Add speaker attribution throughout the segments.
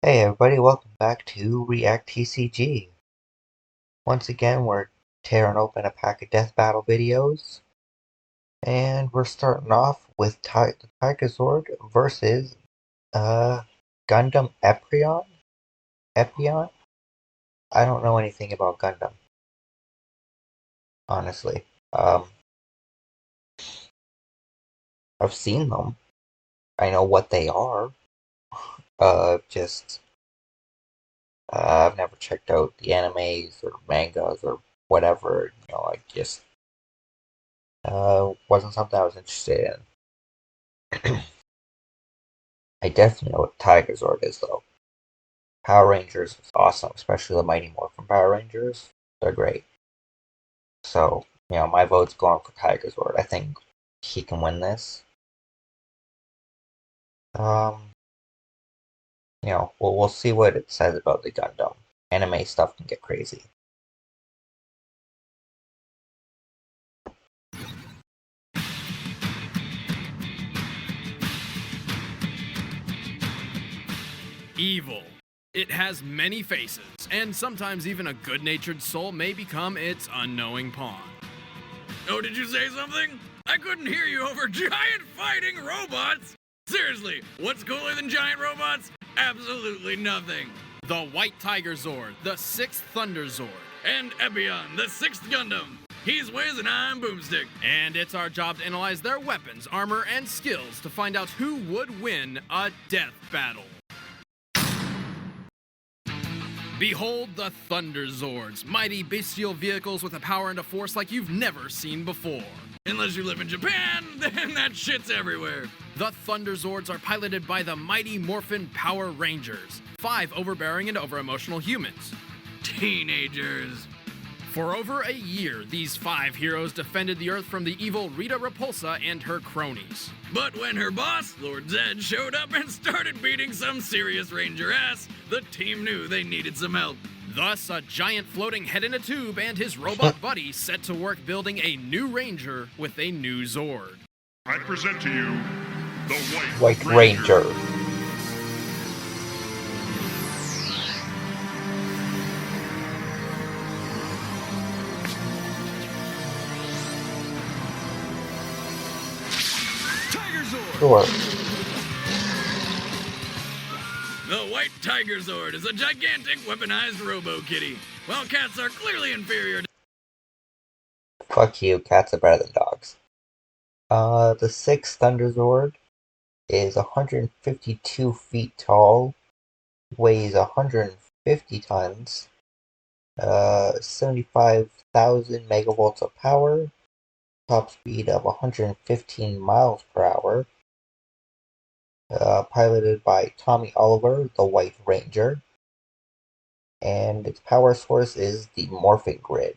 Speaker 1: Hey everybody, welcome back to React TCG. Once again, we're tearing open a pack of death battle videos, and we're starting off with Tigerzord versus Gundam Epyon. Epyon? I don't know anything about Gundam, honestly. I've seen them. I know what they are. Just I've never checked out the animes or mangas or whatever. I just wasn't something I was interested in. I definitely know what Tigerzord is, though. Power Rangers is awesome, especially the Mighty Morphin Power Rangers. They're great. So, my vote's going for Tigerzord. I think he can win this. Um, we'll see what it says about the Gundam. Anime stuff can get crazy.
Speaker 2: Evil. It has many faces, and sometimes even a good-natured soul may become its unknowing pawn. Oh, did you say something? I couldn't hear you over giant fighting robots! Seriously, what's cooler than giant robots? Absolutely nothing. The White Tigerzord, the 6th Thunderzord. And Epyon, the 6th Gundam. He's Wiz and I'm Boomstick. And it's our job to analyze their weapons, armor, and skills to find out who would win a death battle. Behold the Thunderzords, mighty bestial vehicles with a power and a force like you've never seen before. Unless you live in Japan, then that shit's everywhere. The Thunderzords are piloted by the Mighty Morphin Power Rangers, 5 overbearing and over-emotional humans. Teenagers. For over a year, these 5 heroes defended the Earth from the evil Rita Repulsa and her cronies. But when her boss, Lord Zed, showed up and started beating some serious Ranger ass, the team knew they needed some help. Thus, a giant floating head in a tube and his robot buddy set to work building a new Ranger with a new Zord.
Speaker 3: I present to you the
Speaker 1: White Ranger. Sure.
Speaker 2: The White Tigerzord is a gigantic weaponized robo-kitty, while cats are clearly inferior to...
Speaker 1: Fuck you, cats are better than dogs. The 6th Thunderzord is 152 feet tall, weighs 150 tons, 75,000 megavolts of power, top speed of 115 miles per hour, piloted by Tommy Oliver, the White Ranger, and its power source is the Morphin Grid.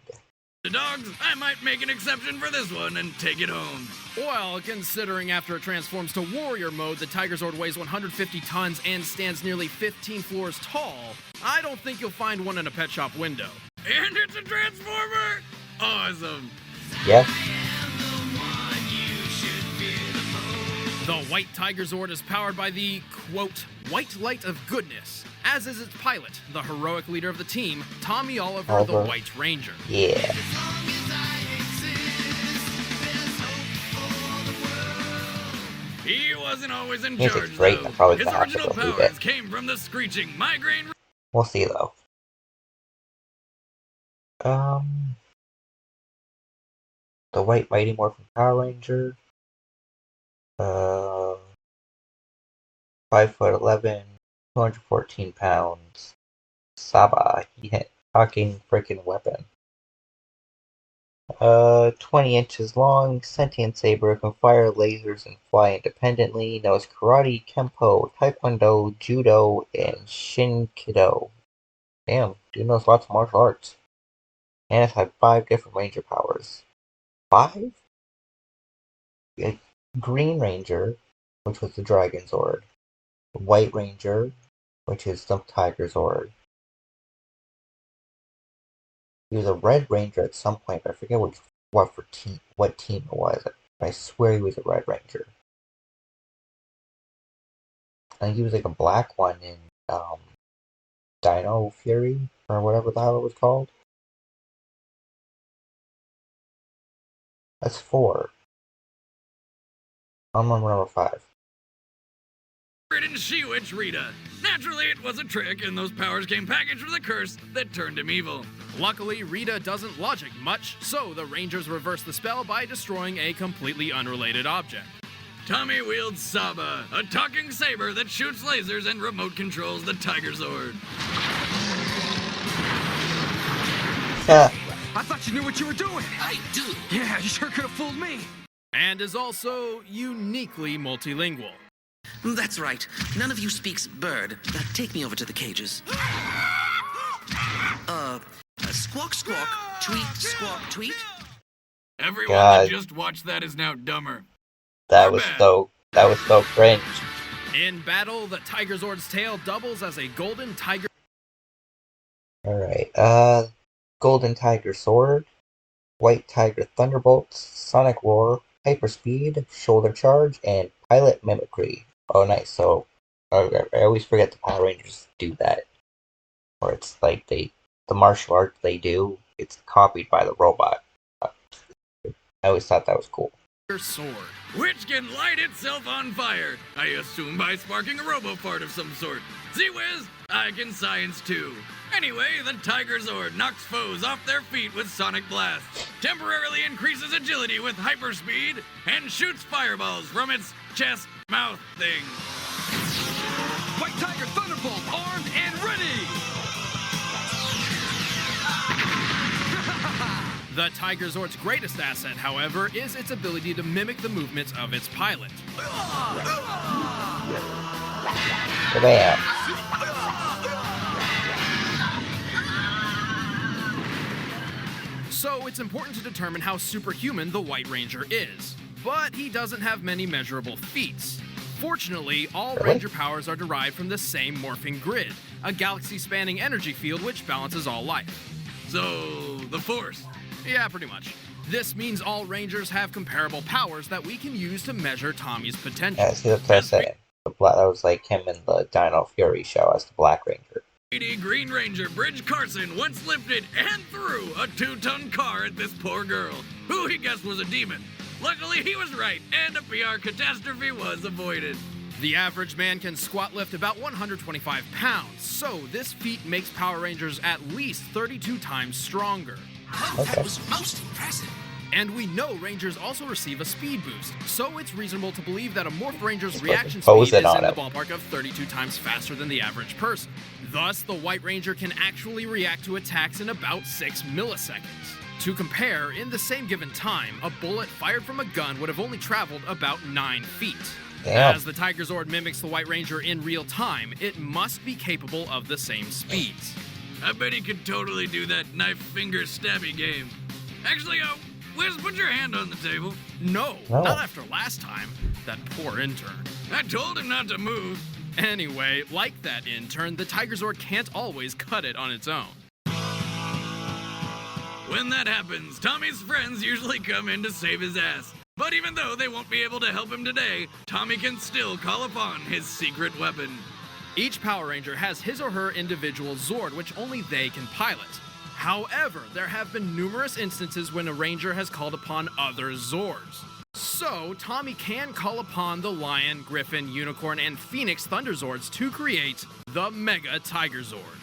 Speaker 2: The dogs, I might make an exception for this one and take it home. Well, considering after it transforms to warrior mode, the Tigerzord weighs 150 tons and stands nearly 15 floors tall, I don't think you'll find one in a pet shop window. And it's a transformer! Awesome.
Speaker 1: Yes.
Speaker 2: The White Tigerzord is powered by the, quote, white light of goodness, as is its pilot, the heroic leader of the team, Tommy Oliver, the White Ranger.
Speaker 1: Yeah.
Speaker 2: He wasn't always in charge,
Speaker 1: great.
Speaker 2: though. His original powers came from the screeching migraine...
Speaker 1: We'll see, though. The White Mighty Morphin Power Ranger. 5'11", 214 pounds. Saba, talking freaking weapon. 20 inches long, sentient saber, can fire lasers and fly independently, knows karate, kempo, taekwondo, judo, and shinkido. Damn, dude knows lots of martial arts. And it's had 5 different ranger powers. 5? Green Ranger, which was the Dragon Zord. White Ranger, which is the Tigerzord. He was a Red Ranger at some point, but I forget what team it was. But I swear he was a Red Ranger. I think he was like a black one in Dino Fury, or whatever the hell it was called. That's 4. I'm on number 5.
Speaker 2: And she-witch Rita. Naturally, it was a trick, and those powers came packaged with a curse that turned him evil. Luckily, Rita doesn't logic much, so the Rangers reverse the spell by destroying a completely unrelated object. Tommy wields Saba, a talking saber that shoots lasers and remote controls the Tigerzord.
Speaker 4: I thought you knew what you were doing.
Speaker 5: I do.
Speaker 4: Yeah, you sure could have fooled me.
Speaker 2: And is also uniquely multilingual.
Speaker 5: That's right. None of you speaks bird. Take me over to the cages. Squawk, squawk, tweet, squawk, tweet.
Speaker 2: Everyone
Speaker 1: God.
Speaker 2: that just watched that is now dumber.
Speaker 1: That
Speaker 2: Or
Speaker 1: was
Speaker 2: bad.
Speaker 1: so cringe.
Speaker 2: In battle, the Tigerzord's tail doubles as a golden tiger.
Speaker 1: Alright, Golden Tiger Sword, White Tiger Thunderbolts, Sonic Roar, Hyperspeed, Shoulder Charge, and Pilot Mimicry. Oh, nice. So, I always forget the Power Rangers do that. Or it's like the martial art they do, it's copied by the robot. I always thought that was cool.
Speaker 2: Sword, which can light itself on fire. I assume by sparking a robo-part of some sort. Z-Wiz, I can science too. Anyway, the Tigerzord knocks foes off their feet with Sonic Blast, temporarily increases agility with Hyperspeed, and shoots fireballs from its chest-mouth thing.
Speaker 4: White Tiger Thunderbolt, armed and ready.
Speaker 2: The Tigerzord's greatest asset, however, is its ability to mimic the movements of its pilot.
Speaker 1: Bam!
Speaker 2: So it's important to determine how superhuman the White Ranger is. But he doesn't have many measurable feats. Fortunately, all
Speaker 1: Really?
Speaker 2: Ranger powers are derived from the same morphing grid, a galaxy-spanning energy field which balances all life. So, the Force. Yeah, pretty much. This means all Rangers have comparable powers that we can use to measure Tommy's potential.
Speaker 1: Yeah, see, that's what I said. That was like him in the Dino Fury show as the Black Ranger.
Speaker 2: Green Ranger Bridge Carson once lifted and threw a 2-ton car at this poor girl, who he guessed was a demon. Luckily, he was right, and a PR catastrophe was avoided. The average man can squat lift about 125 pounds, so this feat makes Power Rangers at least 32 times stronger.
Speaker 5: Oh,
Speaker 1: Okay.
Speaker 5: that was most impressive.
Speaker 2: And we know Rangers also receive a speed boost, so it's reasonable to believe that a Morph Ranger's
Speaker 1: Just
Speaker 2: reaction
Speaker 1: fucking
Speaker 2: speed is
Speaker 1: pose it
Speaker 2: in
Speaker 1: on
Speaker 2: the
Speaker 1: him.
Speaker 2: ballpark of 32 times faster than the average person. Thus, the White Ranger can actually react to attacks in about 6 milliseconds. To compare, in the same given time, a bullet fired from a gun would have only traveled about 9 feet.
Speaker 1: Damn.
Speaker 2: As the Tigerzord mimics the White Ranger in real time, it must be capable of the same speeds. I bet he could totally do that knife finger stabby game. Actually, Wiz, put your hand on the table. No,
Speaker 1: No.
Speaker 2: not after last time. That poor intern. I told him not to move. Anyway, like that intern, the Tigerzord can't always cut it on its own. When that happens, Tommy's friends usually come in to save his ass. But even though they won't be able to help him today, Tommy can still call upon his secret weapon. Each Power Ranger has his or her individual Zord, which only they can pilot. However, there have been numerous instances when a Ranger has called upon other Zords. So, Tommy can call upon the Lion, Griffin, Unicorn, and Phoenix Thunderzords to create the Mega Tigerzord.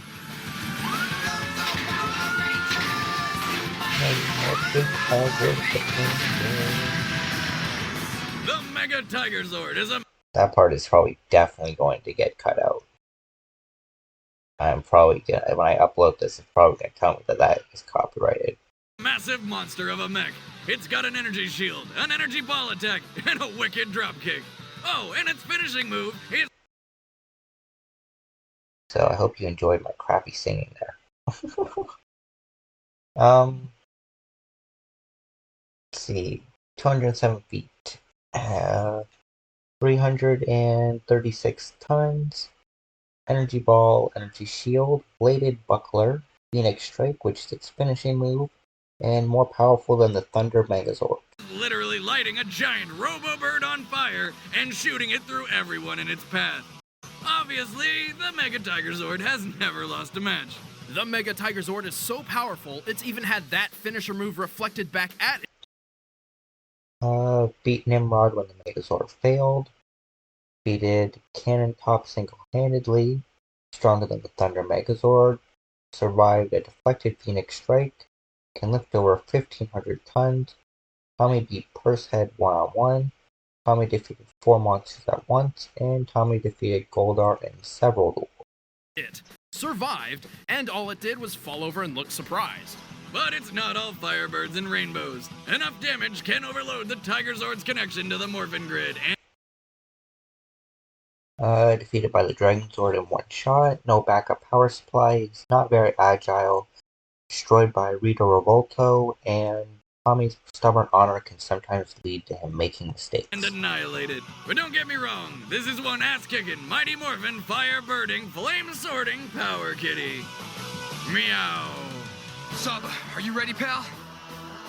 Speaker 2: The Mega Tigerzord is a
Speaker 1: That part is probably definitely going to get cut out. I'm probably gonna, when I upload this, it's probably gonna tell me that is copyrighted.
Speaker 2: massive monster of a mech. It's got an energy shield, an energy ball attack, and a wicked dropkick. Oh, and its finishing move is...
Speaker 1: So I hope you enjoyed my crappy singing there. Let's see, 207 feet, 336 tons, energy ball, energy shield, bladed buckler, phoenix strike, which is its finishing move, and more powerful than the Thunder Megazord.
Speaker 2: literally lighting a giant robo-bird on fire and shooting it through everyone in its path. Obviously, the Mega Tigerzord has never lost a match. The Mega Tigerzord is so powerful, it's even had that finisher move reflected back at it.
Speaker 1: Beat Nimrod when the Megazord failed. Defeated Cannon Top single-handedly. Stronger than the Thunder Megazord. Survived a deflected Phoenix Strike. Can lift over 1,500 tons. Tommy beat Pursehead one-on-one. Tommy defeated 4 monsters at once. And Tommy defeated Goldar in several duels.
Speaker 2: It survived, and all it did was fall over and look surprised. But it's not all firebirds and rainbows. Enough damage can overload the Tigerzord's connection to the Morphin Grid.
Speaker 1: Defeated by the Dragon Zord in one shot. No backup power supply. He's not very agile. Destroyed by Rito Revolto. And Tommy's stubborn honor can sometimes lead to him making mistakes.
Speaker 2: And annihilated. But don't get me wrong, this is one ass-kicking, mighty morphin, fire-birding, flame-sorting power kitty. Meow.
Speaker 4: Sub, are you ready, pal?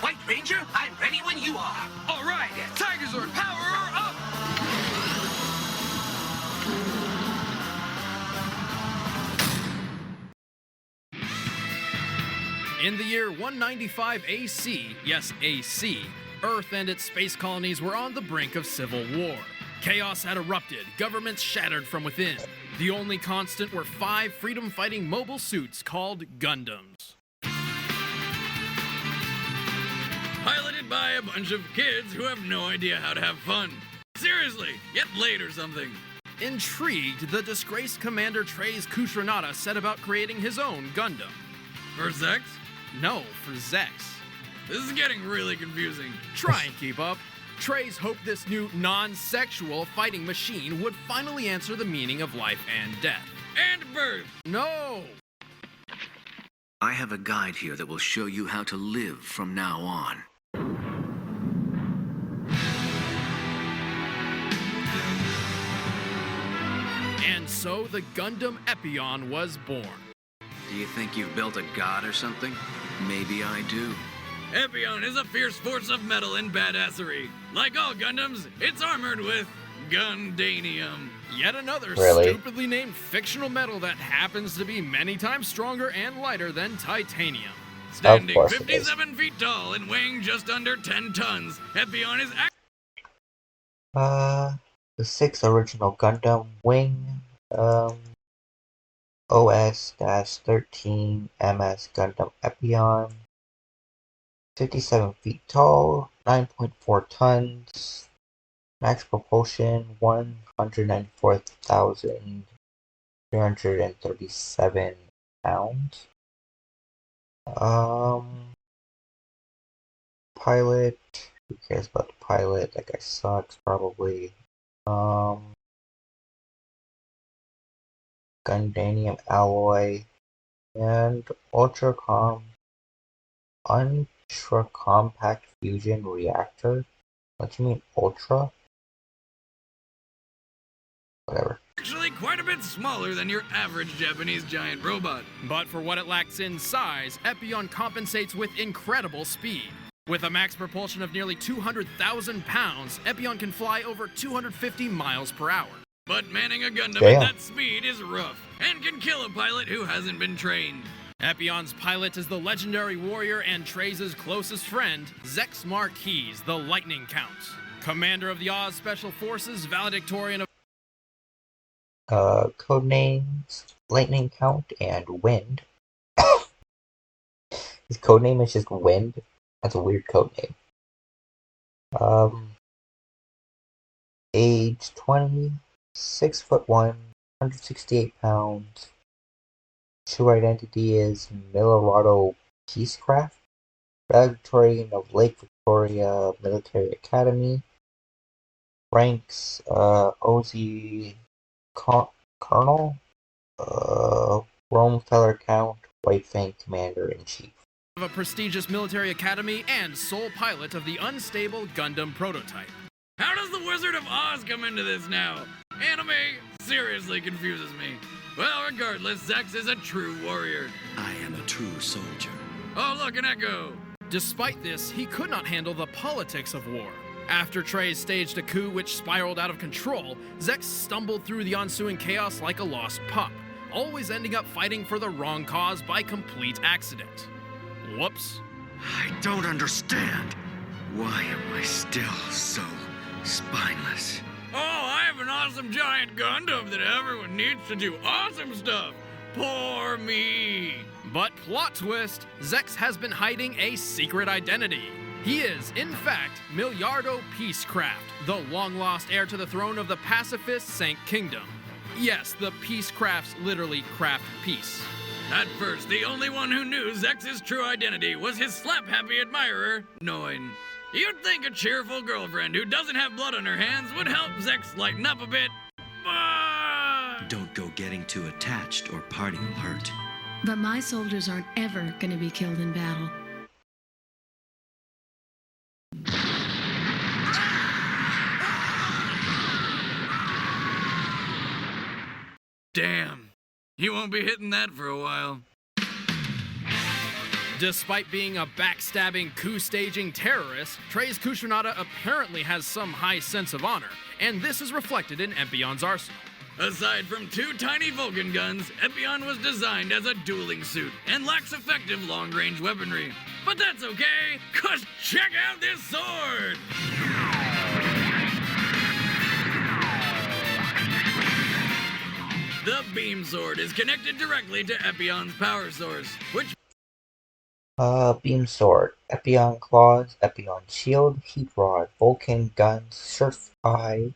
Speaker 5: White Ranger, I'm ready when you are.
Speaker 4: All right, Tigerzord, power up!
Speaker 2: In the year 195 AC, yes, AC, Earth and its space colonies were on the brink of civil war. Chaos had erupted, governments shattered from within. The only constant were 5 freedom-fighting mobile suits called Gundams. Piloted by a bunch of kids who have no idea how to have fun. Seriously, get laid or something. Intrigued, the disgraced Commander Treize Kushranada set about creating his own Gundam. For sex? No, for Zex. This is getting really confusing. Try and keep up. Treize hoped this new non-sexual fighting machine would finally answer the meaning of life and death. And birth! No!
Speaker 6: I have a guide here that will show you how to live from now on.
Speaker 2: And so the Gundam Epyon was born.
Speaker 6: Do you think you've built a god or something? Maybe I do.
Speaker 2: Epyon is a fierce force of metal and badassery. Like all Gundams, it's armored with Gundanium. Yet another stupidly named fictional metal that happens to be many times stronger and lighter than titanium. Standing 57 feet tall and weighing just under 10 tons, Epyon is
Speaker 1: the 6th original Gundam Wing, OS-13 MS Gundam Epyon, 57 feet tall, 9.4 tons, max propulsion 194,337 pounds. Pilot, who cares about the pilot? That guy sucks, probably. Gundanium alloy and ultra compact fusion reactor. What do you mean ultra? Whatever.
Speaker 2: actually quite a bit smaller than your average Japanese giant robot. But for what it lacks in size, Epyon compensates with incredible speed. With a max propulsion of nearly 200,000 pounds, Epyon can fly over 250 miles per hour. But manning a Gundam at that speed is rough, and can kill a pilot who hasn't been trained. Epyon's pilot is the legendary warrior and Treize's closest friend, Zex Marquis, the Lightning Count. Commander of the Oz Special Forces, valedictorian of...
Speaker 1: Codenames, Lightning Count and Wind. His codename is just Wind. That's a weird codename. Age 20, 6'1", 168 pounds. True identity is Milorado Peacecraft. Valedictorian of Lake Victoria Military Academy. Ranks OZ Colonel. Rome Feller Count, White Fang Commander-in-Chief.
Speaker 2: Of a prestigious military academy and sole pilot of the unstable Gundam prototype. How does the Wizard of Oz come into this now? Anime seriously confuses me. Well, regardless, Zex is a true warrior.
Speaker 6: I am a true soldier.
Speaker 2: Oh, look, an echo! Despite this, he could not handle the politics of war. After Treize staged a coup which spiraled out of control, Zex stumbled through the ensuing chaos like a lost pup, always ending up fighting for the wrong cause by complete accident. Whoops.
Speaker 6: I don't understand. Why am I still so spineless?
Speaker 2: Oh, I have an awesome giant Gundam that everyone needs to do awesome stuff. Poor me. But plot twist, Zex has been hiding a secret identity. He is, in fact, Milliardo Peacecraft, the long-lost heir to the throne of the pacifist Sank Kingdom. Yes, the Peacecrafts literally craft peace. At first, the only one who knew Zex's true identity was his slap-happy admirer, Noin. You'd think a cheerful girlfriend who doesn't have blood on her hands would help Zex lighten up a bit, but...
Speaker 6: Don't go getting too attached or party will hurt.
Speaker 7: But my soldiers aren't ever gonna be killed in battle.
Speaker 2: Damn, he won't be hitting that for a while. Despite being a backstabbing, coup-staging terrorist, Treize Kushinaga apparently has some high sense of honor, and this is reflected in Epyon's arsenal. Aside from 2 tiny Vulcan guns, Epyon was designed as a dueling suit and lacks effective long-range weaponry. But that's okay, cause check out this sword! The beam sword is connected directly to Epyon's power source, which...
Speaker 1: Beam sword, Epyon claws, Epyon shield, heat rod, Vulcan guns, Surf Eye.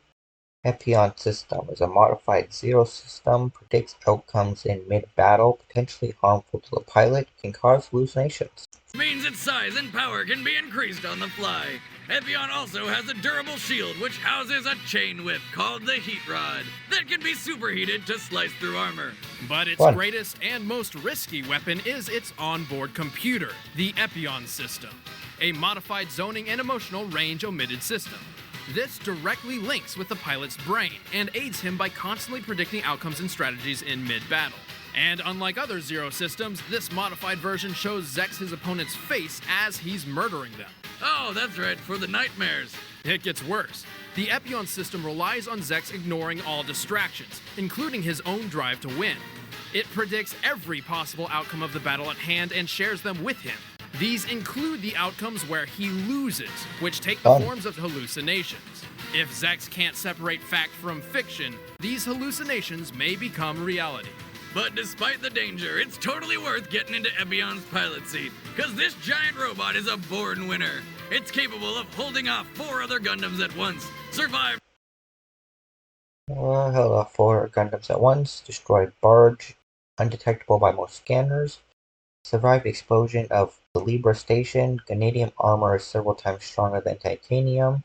Speaker 1: Epyon system is a modified zero system, predicts outcomes in mid-battle, potentially harmful to the pilot, can cause hallucinations.
Speaker 2: means its size and power can be increased on the fly. Epyon also has a durable shield which houses a chain whip called the Heat Rod that can be superheated to slice through armor. But its greatest and most risky weapon is its onboard computer, the Epyon system, a modified zoning and emotional range omitted system. This directly links with the pilot's brain and aids him by constantly predicting outcomes and strategies in mid-battle. And unlike other Zero systems, this modified version shows Zex his opponent's face as he's murdering them. Oh, that's right, for the nightmares. It gets worse. The Epyon system relies on Zex ignoring all distractions, including his own drive to win. It predicts every possible outcome of the battle at hand and shares them with him. These include the outcomes where he loses, which take the forms of hallucinations. If Zex can't separate fact from fiction, these hallucinations may become reality. But despite the danger, it's totally worth getting into Epyon's pilot seat, because this giant robot is a born winner. It's capable of holding off 4 other Gundams at once, survive...
Speaker 1: held off 4 Gundams at once, destroyed barge, undetectable by most scanners, survived explosion of the Libra station, Ganadium armor is several times stronger than titanium,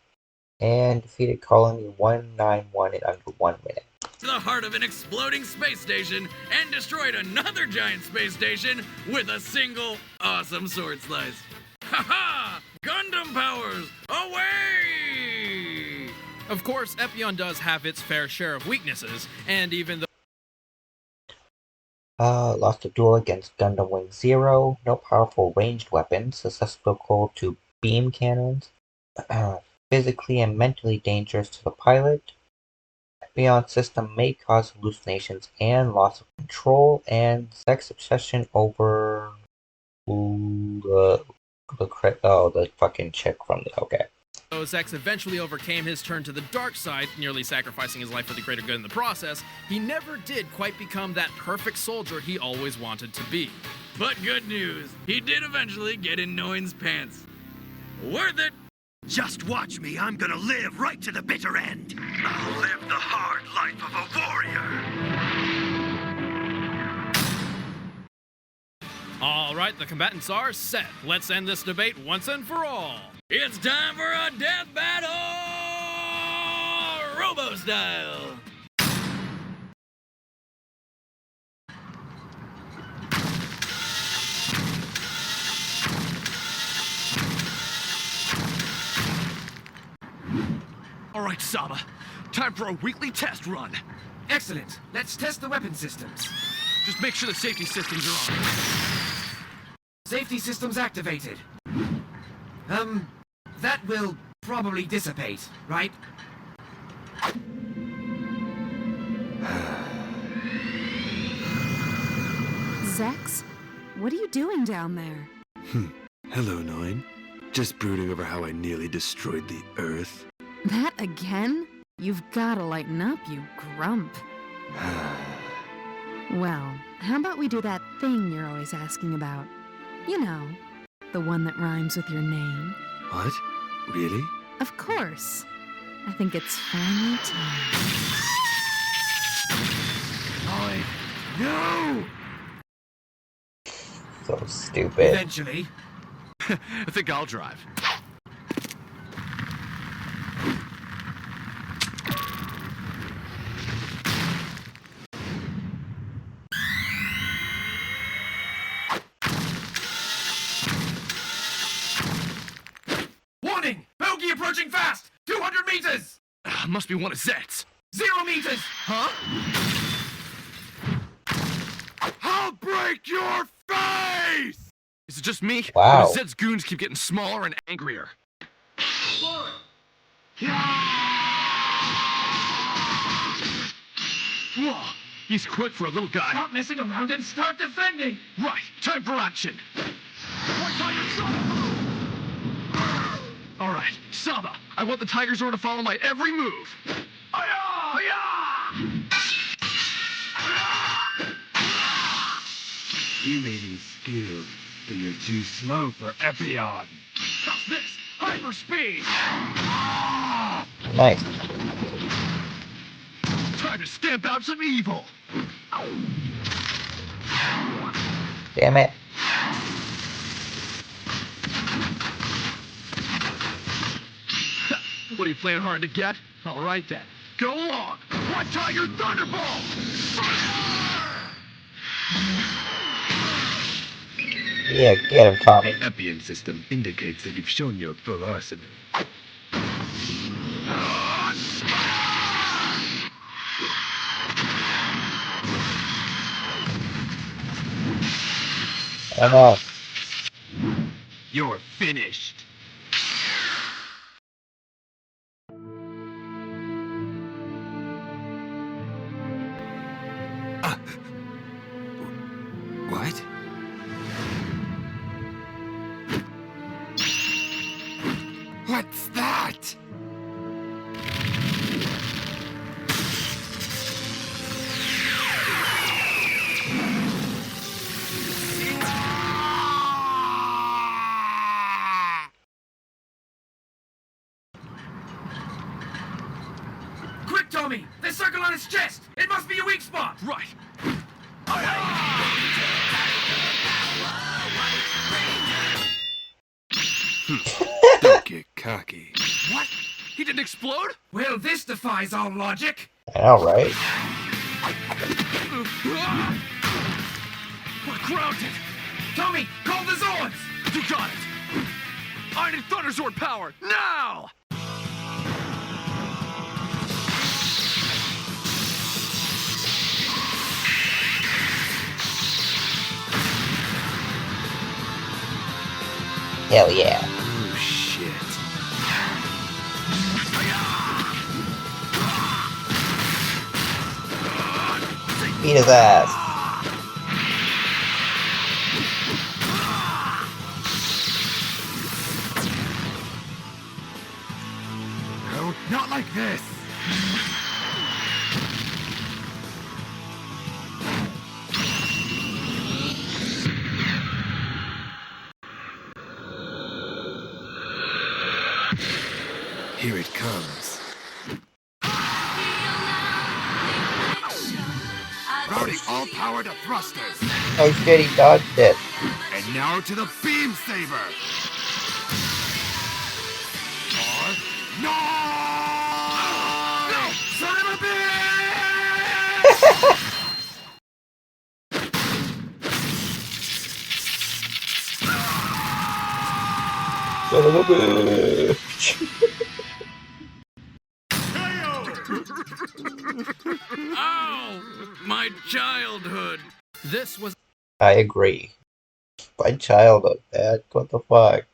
Speaker 1: and defeated Colony 191 in under 1 minute.
Speaker 2: ...the heart of an exploding space station and destroyed another giant space station with a single awesome sword slice. Ha-ha! Gundam powers, away! Of course, Epyon does have its fair share of weaknesses, and even though...
Speaker 1: Lost a duel against Gundam Wing Zero, no powerful ranged weapons, susceptible to beam cannons, physically and mentally dangerous to the pilot. Epyon system may cause hallucinations and loss of control, and sex obsession over the fucking chick from the
Speaker 2: Though Zex eventually overcame his turn to the dark side, nearly sacrificing his life for the greater good in the process, he never did quite become that perfect soldier he always wanted to be. But good news, he did eventually get in Noin's pants. Worth it!
Speaker 6: Just watch me, I'm gonna live right to the bitter end. I'll live the hard life of a warrior.
Speaker 2: All right, the combatants are set. Let's end this debate once and for all. It's time for a death battle! Robo-style!
Speaker 4: All right, Saba. Time for a weekly test run.
Speaker 8: Excellent. Let's test the weapon systems.
Speaker 4: Just make sure the safety systems are on.
Speaker 8: Safety systems activated. That will probably dissipate, right?
Speaker 9: Zex, what are you doing down there?
Speaker 10: Hello, Nine. Just brooding over how I nearly destroyed the Earth.
Speaker 9: That again? You've gotta lighten up, you grump. Well, how about we do that thing you're always asking about? You know, the one that rhymes with your name.
Speaker 10: What? Really?
Speaker 9: Of course. I think it's finally time.
Speaker 10: No!
Speaker 1: So stupid.
Speaker 8: Eventually.
Speaker 2: I think I'll drive.
Speaker 8: Warning! Bogey approaching fast! 200 meters!
Speaker 2: Must be one of Zet's.
Speaker 8: 0 meters!
Speaker 2: Huh? I'll break your face! Is it just me?
Speaker 1: Wow.
Speaker 2: Or do Zed's goons keep getting smaller and angrier? Whoa! He's quick for a little guy.
Speaker 8: Stop messing around and start defending!
Speaker 2: Right, time for action. All right, Saba, I want the Tigerzord to follow my every move.
Speaker 4: You may be skilled, but you're too slow for Epyon.
Speaker 2: How's this? Hyper speed!
Speaker 1: Nice.
Speaker 2: Time to stamp out some evil.
Speaker 1: Damn it.
Speaker 2: What are you playing hard to get? All right then, go along. One Tiger Thunderbolt!
Speaker 1: Yeah, get him, Tommy.
Speaker 4: The Epyon system indicates that you've shown your full arsenal.
Speaker 1: Enough.
Speaker 4: You're finished.
Speaker 10: What?
Speaker 4: What's that?
Speaker 8: Quick, Tommy! There's circle on his chest! It must be a weak spot!
Speaker 2: Right.
Speaker 10: Don't get cocky.
Speaker 2: What? He didn't explode?
Speaker 8: Well, this defies all logic!
Speaker 1: I know, right?
Speaker 2: We're grounded.
Speaker 8: Tommy, call the Zords!
Speaker 2: You got it. I need Thunderzord power now.
Speaker 1: Hell yeah.
Speaker 10: Oh, shit.
Speaker 1: Beat his ass.
Speaker 4: No, not like this.
Speaker 10: Here it comes.
Speaker 4: Routing all power to thrusters.
Speaker 1: Oh shit, he dodged it.
Speaker 4: And now to the beam saber. Or no! No! Son of a bitch!
Speaker 1: Son of a bitch.
Speaker 2: Ow! My childhood. This was
Speaker 1: I agree. My childhood, man. What the fuck?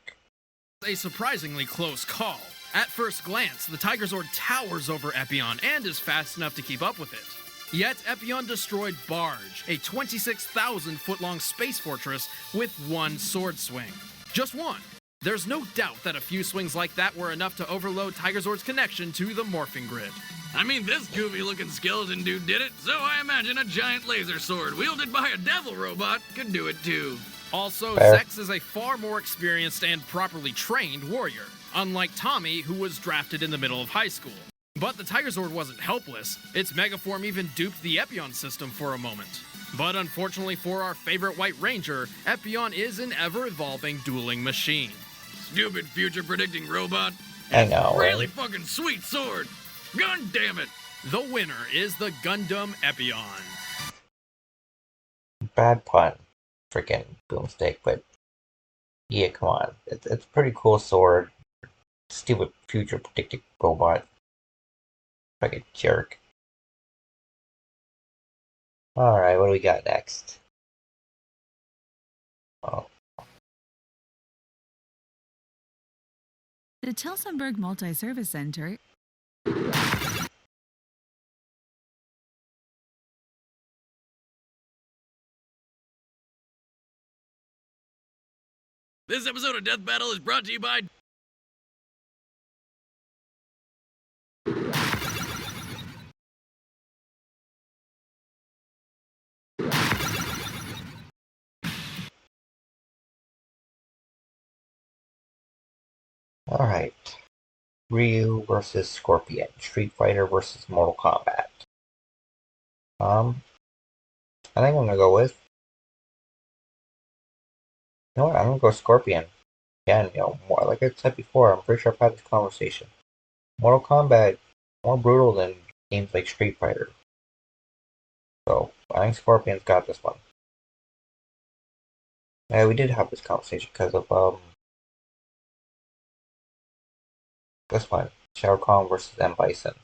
Speaker 2: a surprisingly close call. At first glance, the Tigerzord towers over Epyon and is fast enough to keep up with it. Yet Epyon destroyed Barge, a 26,000-foot-long space fortress with one sword swing. Just one. There's no doubt that a few swings like that were enough to overload Tigerzord's connection to the morphing grid.
Speaker 4: I mean, this goofy-looking skeleton dude did it, so I imagine a giant laser sword wielded by a devil robot could do it too.
Speaker 2: Also,
Speaker 1: Fair.
Speaker 2: Zex is a far more experienced and properly trained warrior, unlike Tommy, who was drafted in the middle of high school. But the Tigerzord wasn't helpless. Its megaform even duped the Epyon system for a moment. But unfortunately for our favorite White Ranger, Epyon is an ever-evolving dueling machine.
Speaker 4: Stupid future-predicting robot.
Speaker 1: I know,
Speaker 4: Really
Speaker 1: right?
Speaker 4: fucking sweet sword. God damn it.
Speaker 2: The winner is the Gundam Epyon.
Speaker 1: Bad pun. Freaking boomstick, but yeah, come on. It's a pretty cool sword. Stupid future predicting robot. Fucking jerk. Alright, what do we got next? Oh.
Speaker 9: The Tillsonburg Multi-Service Center.
Speaker 4: This episode of Death Battle is brought to you by...
Speaker 1: Alright. Ryu versus Scorpion. Street Fighter versus Mortal Kombat. I think I'm gonna go with... You know what? I'm gonna go Scorpion. Again, more like I said before, I'm pretty sure I've had this conversation. Mortal Kombat more brutal than games like Street Fighter. So I think Scorpion's got this one. Yeah, we did have this conversation because of this one, Shao Kahn versus M Bison.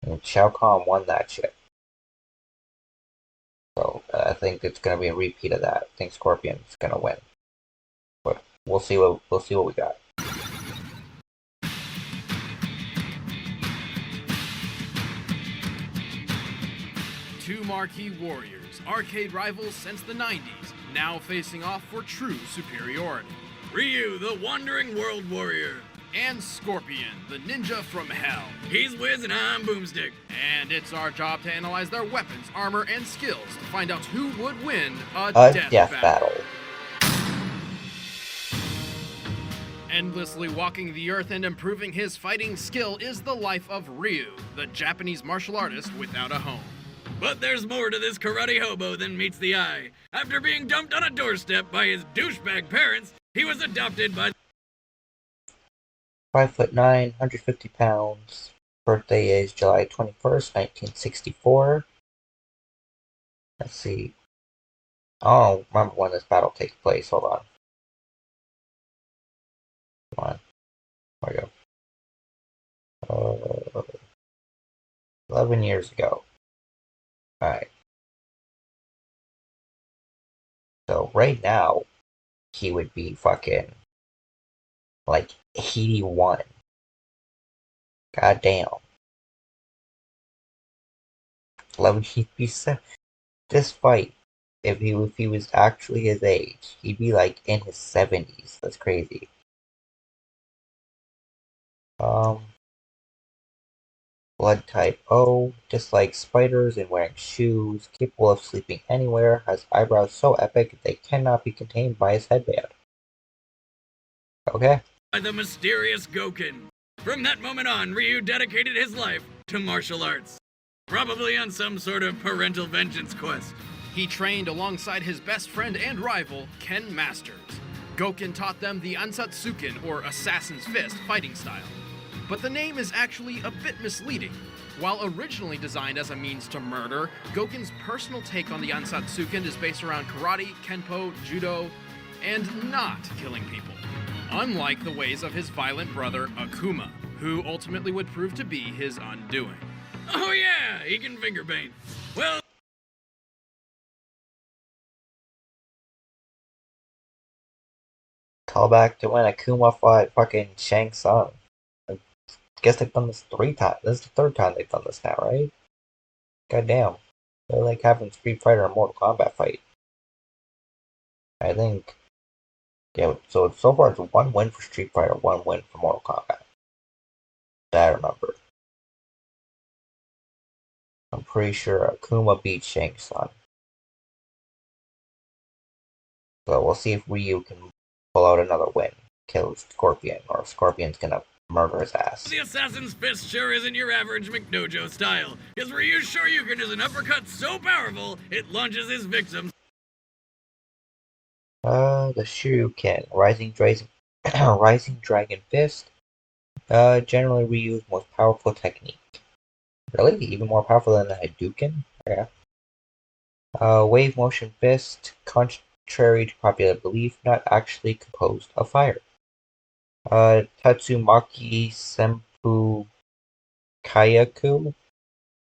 Speaker 1: And Shao Kahn won that shit. So I think it's gonna be a repeat of that. I think Scorpion's gonna win. But we'll see what we got.
Speaker 2: Two marquee warriors, arcade rivals since the 90s, now facing off for true superiority.
Speaker 4: Ryu, the Wandering World Warrior.
Speaker 2: And Scorpion, the ninja from hell.
Speaker 4: He's Wiz and I'm Boomstick.
Speaker 2: And it's our job to analyze their weapons, armor, and skills to find out who would win a death battle. Endlessly walking the earth and improving his fighting skill is the life of Ryu, the Japanese martial artist without a home.
Speaker 4: But there's more to this karate hobo than meets the eye. After being dumped on a doorstep by his douchebag parents, he was adopted by...
Speaker 1: 5'9", 150 pounds. Birthday is July 21st, 1964. Let's see. I don't remember when this battle takes place. Hold on. Come on. There we go. 11 years ago. Alright. So right now, he would be fucking like 81. God damn. 11, he'd be this fight, if he was actually his age, he'd be like in his 70s. That's crazy. Blood type O, dislikes spiders and wearing shoes, capable of sleeping anywhere, has eyebrows so epic they cannot be contained by his headband. Okay.
Speaker 4: By the mysterious Goken. From that moment on, Ryu dedicated his life to martial arts. Probably on some sort of parental vengeance quest.
Speaker 2: He trained alongside his best friend and rival, Ken Masters. Goken taught them the Ansatsuken, or Assassin's Fist, fighting style. But the name is actually a bit misleading. While originally designed as a means to murder, Goken's personal take on the Ansatsuken is based around karate, kenpo, judo, and not killing people. Unlike the ways of his violent brother, Akuma, who ultimately would prove to be his undoing.
Speaker 4: Oh yeah, he can finger paint. Well...
Speaker 1: Call back to when Akuma fought fucking Shang Tsung. I guess they've done this 3 times. This is the 3rd time they've done this now, right? Goddamn. They're like having Street Fighter and Mortal Kombat fight. I think. Yeah, so far it's 1 win for Street Fighter, 1 win for Mortal Kombat. That I remember. I'm pretty sure Akuma beat Shang Tsung. So we'll see if Ryu can pull out another win. Kill Scorpion, or Scorpion's gonna murder his ass.
Speaker 4: The Assassin's Fist sure isn't your average McDojo style, because Ryu's Shoryuken is an uppercut so powerful, it launches his victims.
Speaker 1: The Shuriken, Rising Dragon Fist. Generally Ryu's most powerful technique. Really? Even more powerful than the Hadouken? Yeah. Wave Motion Fist, contrary to popular belief, not actually composed of fire. Tatsumaki Senpu Kayaku,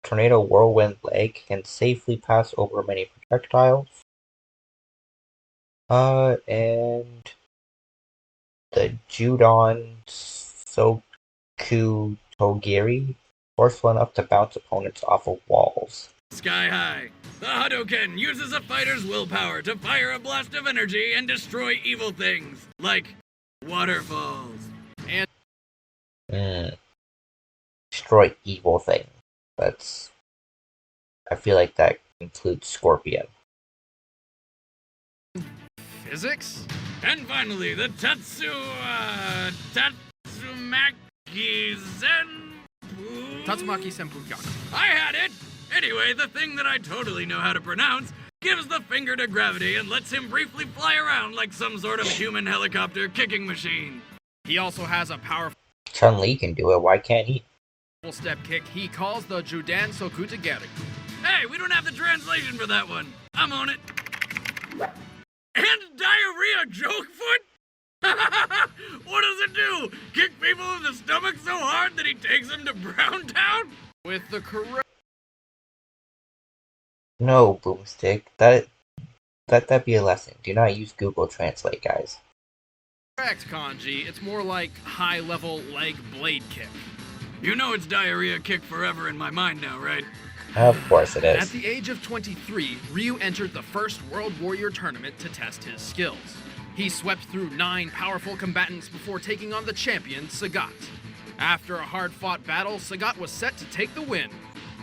Speaker 1: Tornado Whirlwind Leg, can safely pass over many projectiles. And the Judon Soku Togiri, forceful enough to bounce opponents off of walls.
Speaker 4: Sky high. The Hadouken uses a fighter's willpower to fire a blast of energy and destroy evil things, like waterfalls.
Speaker 2: And
Speaker 1: Destroy evil things. I feel like that includes Scorpion.
Speaker 2: physics?
Speaker 4: And finally, the Tatsumaki
Speaker 2: Senpu Gyaku.
Speaker 4: I had it! Anyway, the thing that I totally know how to pronounce gives the finger to gravity and lets him briefly fly around like some sort of human helicopter kicking machine.
Speaker 2: He also has a powerful
Speaker 1: Chun-Li can do it, why can't he?
Speaker 2: step kick he calls the Judan Sokutageri.
Speaker 4: Hey, we don't have the translation for that one. I'm on it. And diarrhea joke foot? What does it do? Kick people in the stomach so hard that he takes them to Brown Town?
Speaker 2: With the correct
Speaker 1: No, Boomstick. Let that be a lesson. Do not use Google Translate, guys.
Speaker 2: kanji, it's more like high-level leg blade kick.
Speaker 4: You know it's diarrhea kick forever in my mind now, right?
Speaker 1: Of course it
Speaker 2: At
Speaker 1: is.
Speaker 2: the age of 23, Ryu entered the first World Warrior tournament to test his skills. He swept through 9 powerful combatants before taking on the champion, Sagat. After a hard-fought battle, Sagat was set to take the win.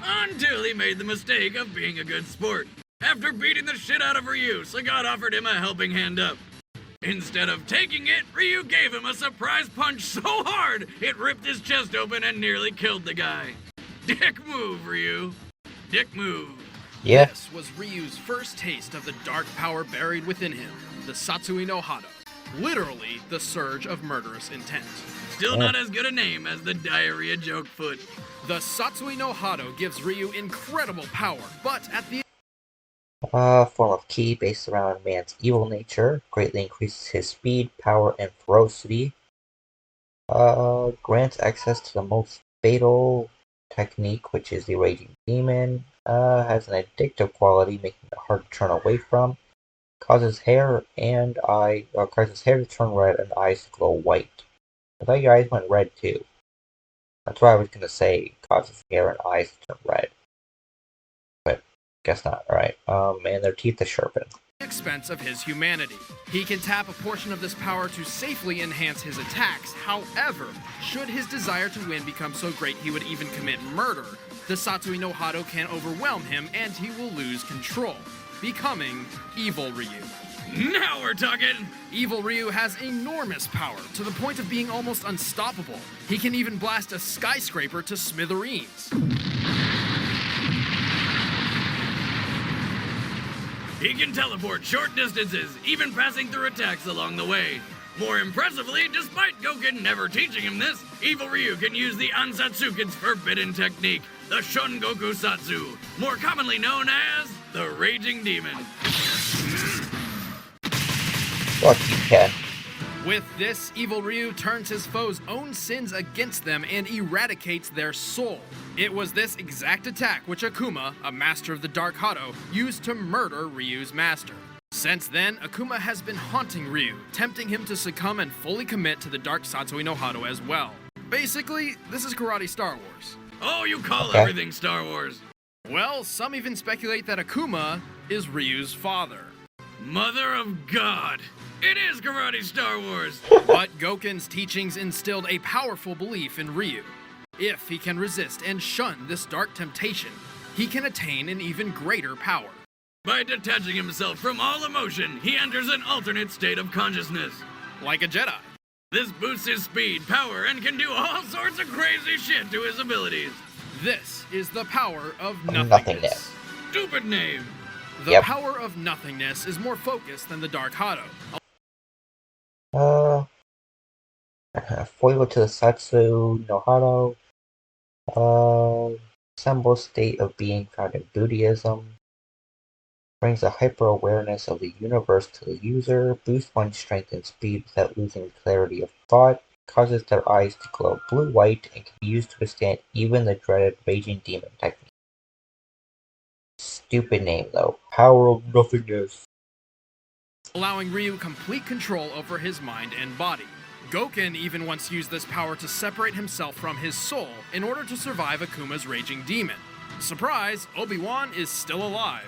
Speaker 4: Until he made the mistake of being a good sport. After beating the shit out of Ryu, Sagat offered him a helping hand up. Instead of taking it, Ryu gave him a surprise punch so hard, it ripped his chest open and nearly killed the guy. Dick move, Ryu. Dick move.
Speaker 1: Yeah.
Speaker 2: This was Ryu's first taste of the dark power buried within him, the Satsui no Hado. Literally, the surge of murderous intent.
Speaker 4: Still not as good a name as the diarrhea joke foot.
Speaker 2: The Satsui no Hado gives Ryu incredible power, but at the
Speaker 1: Form of ki based around man's evil nature, greatly increases his speed, power, and ferocity. Grants access to the most fatal technique, which is the Raging Demon. Has an addictive quality, making it hard to turn away from. Causes hair to turn red and eyes to glow white. I thought your eyes went red too. That's why I was gonna say causes hair and eyes to turn red. But guess not, alright. And their teeth are sharpened.
Speaker 2: expense of his humanity. He can tap a portion of this power to safely enhance his attacks. However, should his desire to win become so great he would even commit murder, the Satsui no Hado can overwhelm him and he will lose control, becoming Evil Ryu.
Speaker 4: Now we're talking!
Speaker 2: Evil Ryu has enormous power, to the point of being almost unstoppable. He can even blast a skyscraper to smithereens.
Speaker 4: He can teleport short distances, even passing through attacks along the way. More impressively, despite Goken never teaching him this, Evil Ryu can use the Ansatsuken's forbidden technique, the Shun Goku Satsu, more commonly known as the Raging Demon.
Speaker 1: Fuck you, Ken.
Speaker 2: With this, Evil Ryu turns his foes' own sins against them and eradicates their soul. It was this exact attack which Akuma, a master of the Dark Hado, used to murder Ryu's master. Since then, Akuma has been haunting Ryu, tempting him to succumb and fully commit to the dark Satsui no Hado as well. Basically, this is karate Star Wars.
Speaker 4: Oh, you call everything Star Wars.
Speaker 2: Well, some even speculate that Akuma is Ryu's father.
Speaker 4: Mother of God! It is karate Star Wars!
Speaker 2: But Goken's teachings instilled a powerful belief in Ryu. If he can resist and shun this dark temptation, he can attain an even greater power.
Speaker 4: By detaching himself from all emotion, he enters an alternate state of consciousness.
Speaker 2: Like a Jedi.
Speaker 4: This boosts his speed, power, and can do all sorts of crazy shit to his abilities.
Speaker 2: This is the power of nothingness.
Speaker 4: Stupid name.
Speaker 2: The power of nothingness is more focused than the Dark Hado.
Speaker 1: Foil to the Satsu no Hado. Symbol state of being found in Buddhism. Brings a hyper-awareness of the universe to the user. Boosts one's strength and speed without losing clarity of thought. Causes their eyes to glow blue-white and can be used to withstand even the dreaded Raging Demon technique. Stupid name though. Power of nothingness.
Speaker 2: Allowing Ryu complete control over his mind and body. Goken even once used this power to separate himself from his soul in order to survive Akuma's Raging Demon. Surprise, Obi-Wan is still alive.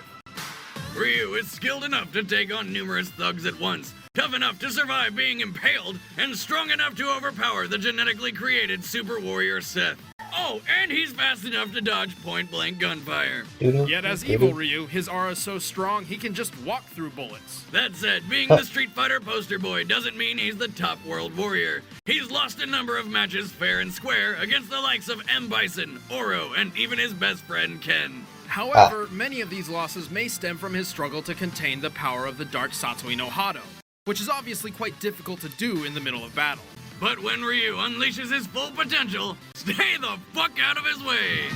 Speaker 4: Ryu is skilled enough to take on numerous thugs at once, tough enough to survive being impaled, and strong enough to overpower the genetically created super warrior Seth. Oh, and he's fast enough to dodge point-blank gunfire.
Speaker 2: Yet as evil Ryu, his aura is so strong he can just walk through bullets.
Speaker 4: That said, being the Street Fighter poster boy doesn't mean he's the top world warrior. He's lost a number of matches fair and square against the likes of M. Bison, Oro, and even his best friend Ken.
Speaker 2: However, many of these losses may stem from his struggle to contain the power of the Dark Satsui no Hado, which is obviously quite difficult to do in the middle of battle.
Speaker 4: But when Ryu unleashes his full potential, stay the fuck out of his way!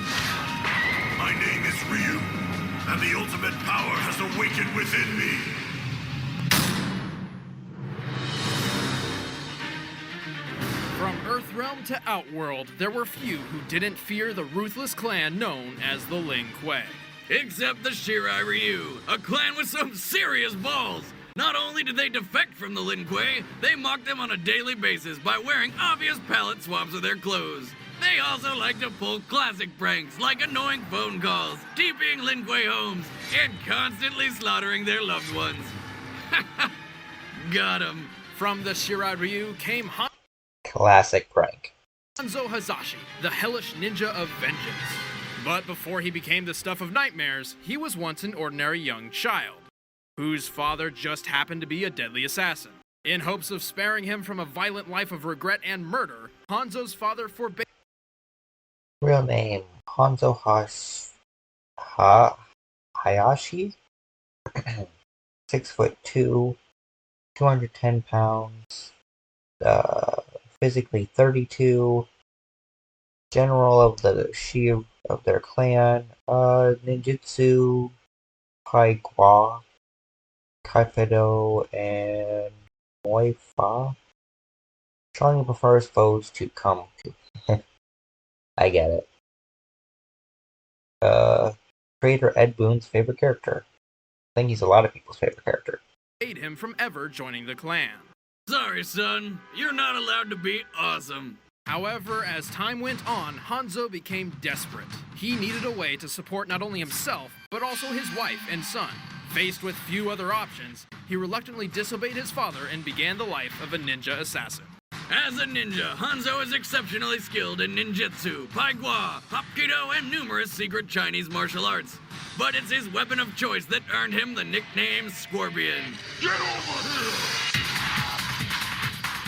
Speaker 3: My name is Ryu, and the ultimate power has awakened within me.
Speaker 2: From Earthrealm to Outworld, there were few who didn't fear the ruthless clan known as the Lin Kuei.
Speaker 4: Except the Shirai Ryu, a clan with some serious balls! Not only did they defect from the Lin Kuei, they mocked them on a daily basis by wearing obvious palette swaps of their clothes. They also like to pull classic pranks like annoying phone calls, TPing Lin Kuei homes, and constantly slaughtering their loved ones. Got 'em.
Speaker 2: From the Shirai Ryu came
Speaker 1: Classic prank.
Speaker 2: Hanzo Hazashi, the hellish ninja of vengeance. But before he became the stuff of nightmares, he was once an ordinary young child, whose father just happened to be a deadly assassin. In hopes of sparing him from a violent life of regret and murder, Hanzo's father forbade.
Speaker 1: Real name Hanzo Hayashi. 6'2", 210 pounds. Physically 32. General of the Shi of their clan. Ninjutsu, Paigwa, Kaifido, and Muay Fa. Strongly prefers foes to come to. I get it. Creator Ed Boon's favorite character. I think he's a lot of people's favorite character.
Speaker 2: Him from ever joining the clan.
Speaker 4: Sorry, son. You're not allowed to be awesome.
Speaker 2: However, as time went on, Hanzo became desperate. He needed a way to support not only himself, but also his wife and son. Faced with few other options, he reluctantly disobeyed his father and began the life of a ninja assassin.
Speaker 4: As a ninja, Hanzo is exceptionally skilled in ninjutsu, paigwa, hapkido, and numerous secret Chinese martial arts. But it's his weapon of choice that earned him the nickname Scorpion.
Speaker 3: Get over here!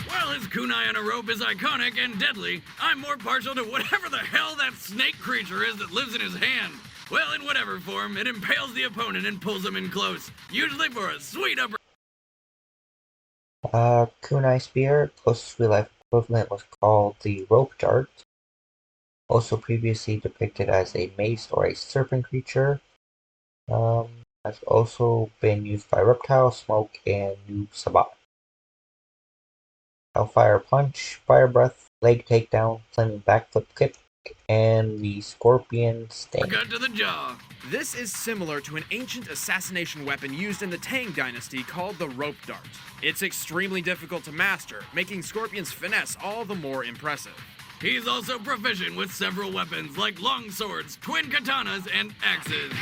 Speaker 4: While his kunai on a rope is iconic and deadly, I'm more partial to whatever the hell that snake creature is that lives in his hand. Well, in whatever form, it impales the opponent and pulls him in close, usually for a sweet upper.
Speaker 1: Kunai Spear, closest real-life equivalent, was called the Rope Dart. Also previously depicted as a mace or a serpent creature. Has also been used by Reptile, Smoke, and Noob Sabat. Hellfire Punch, Fire Breath, Leg Takedown, Flaming Backflip Kick, and the Scorpion Sting.
Speaker 4: Cut to the jaw.
Speaker 2: This is similar to an ancient assassination weapon used in the Tang Dynasty called the rope dart. It's extremely difficult to master, making Scorpion's finesse all the more impressive.
Speaker 4: He's also proficient with several weapons like long swords, twin katanas, and axes.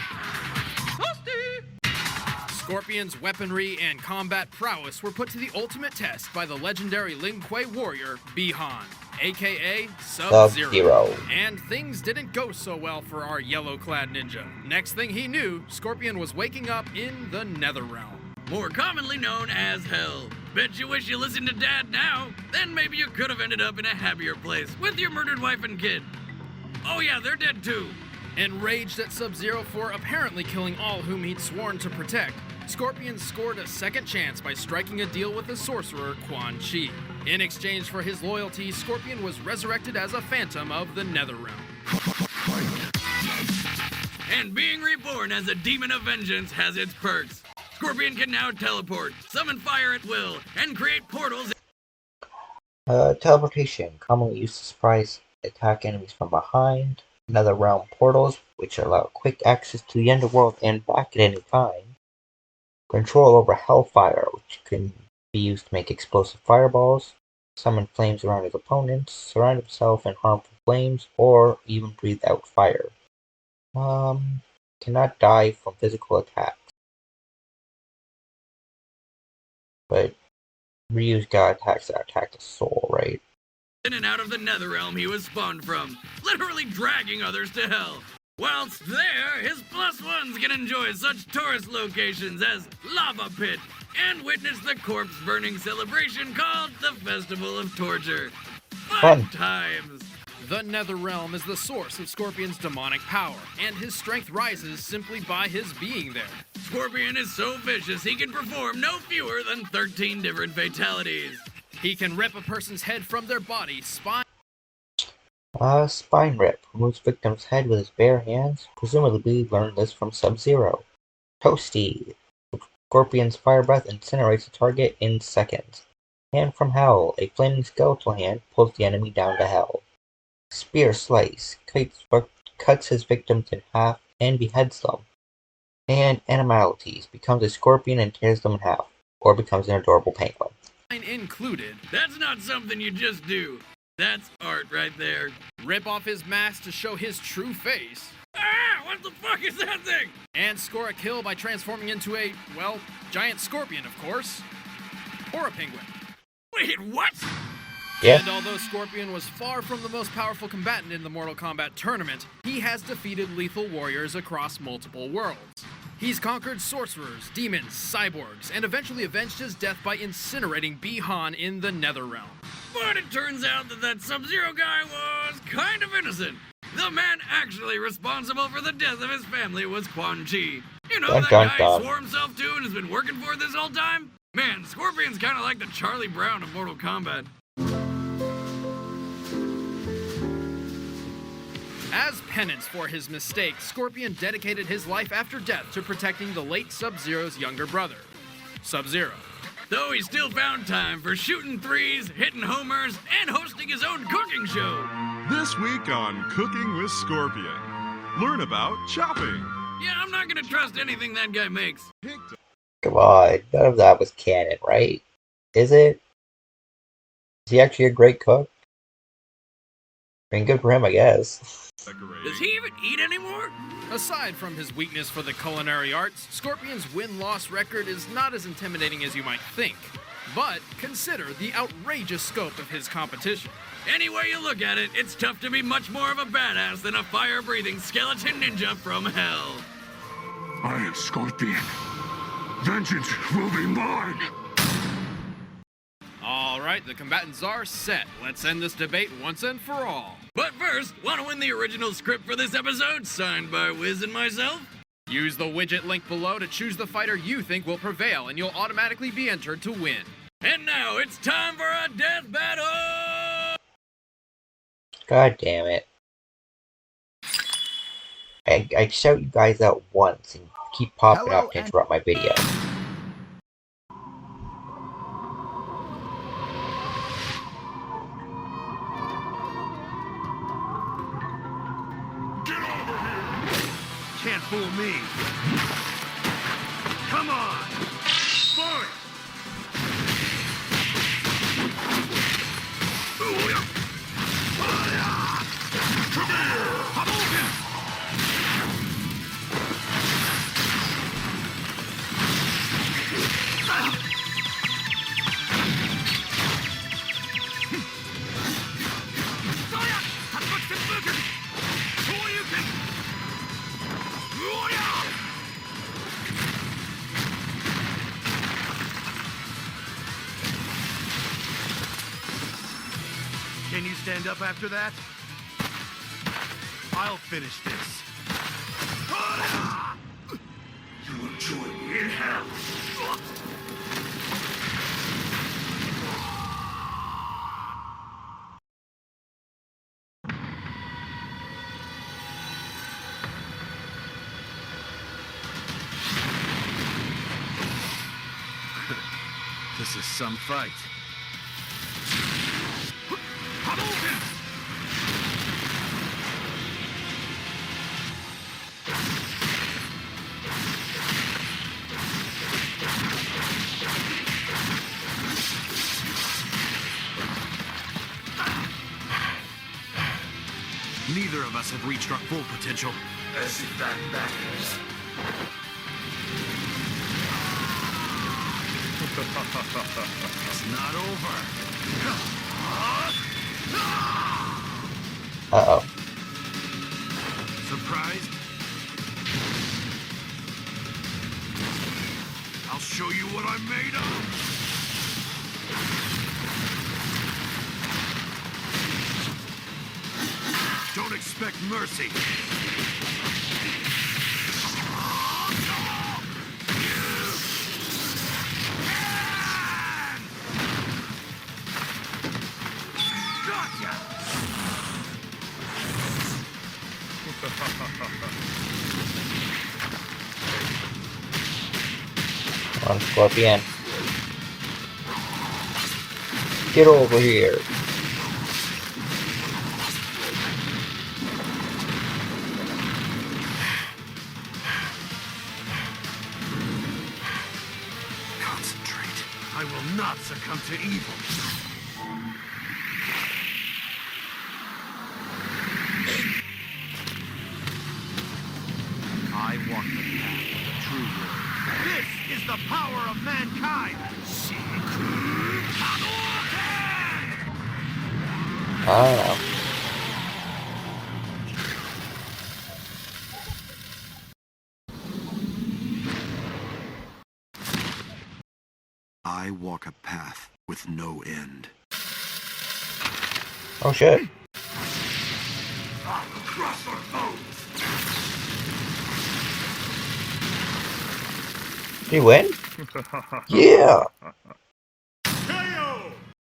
Speaker 2: Scorpion's weaponry and combat prowess were put to the ultimate test by the legendary Lin Kuei warrior, Bi-Han, aka Sub-Zero. And things didn't go so well for our yellow-clad ninja. Next thing he knew, Scorpion was waking up in the Netherrealm.
Speaker 4: More commonly known as Hell. Bet you wish you listened to Dad now. Then maybe you could have ended up in a happier place with your murdered wife and kid. Oh yeah, they're dead too.
Speaker 2: Enraged at Sub-Zero for apparently killing all whom he'd sworn to protect, Scorpion scored a second chance by striking a deal with the sorcerer Quan Chi. In exchange for his loyalty, Scorpion was resurrected as a phantom of the Netherrealm.
Speaker 4: And being reborn as a demon of vengeance has its perks. Scorpion can now teleport, summon fire at will, and create portals.
Speaker 1: Teleportation, commonly used to surprise attack enemies from behind. Netherrealm portals, which allow quick access to the underworld and back at any time. Control over Hellfire, which can be used to make explosive fireballs, summon flames around his opponents, surround himself in harmful flames, or even breathe out fire. Cannot die from physical attacks. But Ryu's got attacks that attack the soul, right?
Speaker 4: In and out of the Netherrealm he was spawned from, literally dragging others to hell. Whilst there, his plus ones can enjoy such tourist locations as Lava Pit and witness the corpse burning celebration called the Festival of Torture. Fun times!
Speaker 2: The Netherrealm is the source of Scorpion's demonic power, and his strength rises simply by his being there.
Speaker 4: Scorpion is so vicious he can perform no fewer than 13 different fatalities.
Speaker 2: He can rip a person's head from their body, spine
Speaker 1: Rip removes victim's head with his bare hands, presumably learned this from Sub-Zero. Toasty. Scorpion's fire breath incinerates the target in seconds. Hand from Hell. A flaming skeletal hand pulls the enemy down to hell. Spear Slice. Cuts his victims in half and beheads them. And Animalities. Becomes a scorpion and tears them in half. Or becomes an adorable penguin.
Speaker 2: Included.
Speaker 4: That's not something you just do. That's art right there.
Speaker 2: Rip off his mask to show his true face.
Speaker 4: Ah! What the fuck is that thing?
Speaker 2: And score a kill by transforming into a, well, giant scorpion, of course. Or a penguin.
Speaker 4: Wait, what?
Speaker 1: Yeah.
Speaker 2: And although Scorpion was far from the most powerful combatant in the Mortal Kombat tournament, he has defeated lethal warriors across multiple worlds. He's conquered sorcerers, demons, cyborgs, and eventually avenged his death by incinerating Bi-Han in the Netherrealm.
Speaker 4: But it turns out that Sub-Zero guy was kind of innocent. The man actually responsible for the death of his family was Quan Chi. You know, that guy he swore himself to and has been working for this whole time? Man, Scorpion's kind of like the Charlie Brown of Mortal Kombat.
Speaker 2: As penance for his mistake, Scorpion dedicated his life after death to protecting the late Sub-Zero's younger brother, Sub-Zero.
Speaker 4: Though he still found time for shooting threes, hitting homers, and hosting his own cooking show.
Speaker 11: This week on Cooking with Scorpion, learn about chopping.
Speaker 4: Yeah, I'm not gonna trust anything that guy makes.
Speaker 1: Come on, none of that was canon, right? Is it? Is he actually a great cook? I mean, good for him, I guess.
Speaker 4: Does he even eat anymore?
Speaker 2: Aside from his weakness for the culinary arts, Scorpion's win-loss record is not as intimidating as you might think. But consider the outrageous scope of his competition.
Speaker 4: Any way you look at it, it's tough to be much more of a badass than a fire-breathing skeleton ninja from hell.
Speaker 3: I am Scorpion. Vengeance will be mine.
Speaker 2: Alright, the combatants are set. Let's end this debate once and for all.
Speaker 4: But first, want to win the original script for this episode, signed by Wiz and myself?
Speaker 2: Use the widget link below to choose the fighter you think will prevail, and you'll automatically be entered to win.
Speaker 4: And now it's time for a death battle!
Speaker 1: God damn it. I shout you guys out once and keep popping up to interrupt my video.
Speaker 3: stand up after that? I'll finish this. You will join me in hell.
Speaker 10: This is some fight.
Speaker 3: Neither of us have reached our full potential. As if that matters. It's not over.
Speaker 1: Uh-oh.
Speaker 3: Surprised? I'll show you what I'm made of. Don't expect mercy.
Speaker 1: Come on, Scorpion. Get over here.
Speaker 3: Concentrate. I will not succumb to evil. I walk the path of the true world. This is the power of mankind!
Speaker 1: I don't know.
Speaker 6: I walk a path with no end.
Speaker 1: Oh shit.
Speaker 3: I'll crush our foes!
Speaker 1: Did he win? Yeah!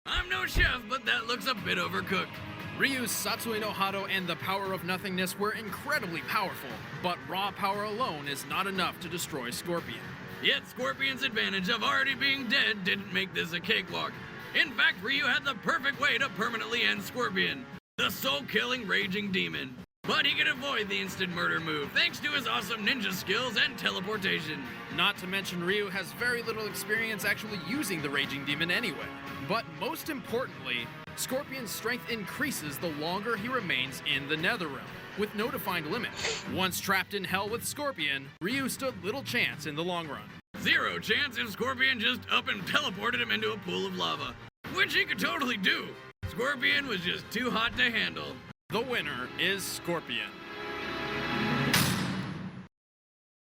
Speaker 4: I'm no chef, but that looks a bit overcooked.
Speaker 2: Ryu's Satsui no Hado and the Power of Nothingness were incredibly powerful, but raw power alone is not enough to destroy Scorpion.
Speaker 4: Yet Scorpion's advantage of already being dead didn't make this a cakewalk. In fact, Ryu had the perfect way to permanently end Scorpion, the soul-killing raging demon. But he can avoid the instant murder move thanks to his awesome ninja skills and teleportation.
Speaker 2: Not to mention Ryu has very little experience actually using the raging demon anyway. But most importantly, Scorpion's strength increases the longer he remains in the Netherrealm, with no defined limit. Once trapped in hell with Scorpion, Ryu stood little chance in the long run.
Speaker 4: Zero chance if Scorpion just up and teleported him into a pool of lava, which he could totally do. Scorpion was just too hot to handle.
Speaker 2: The winner is Scorpion.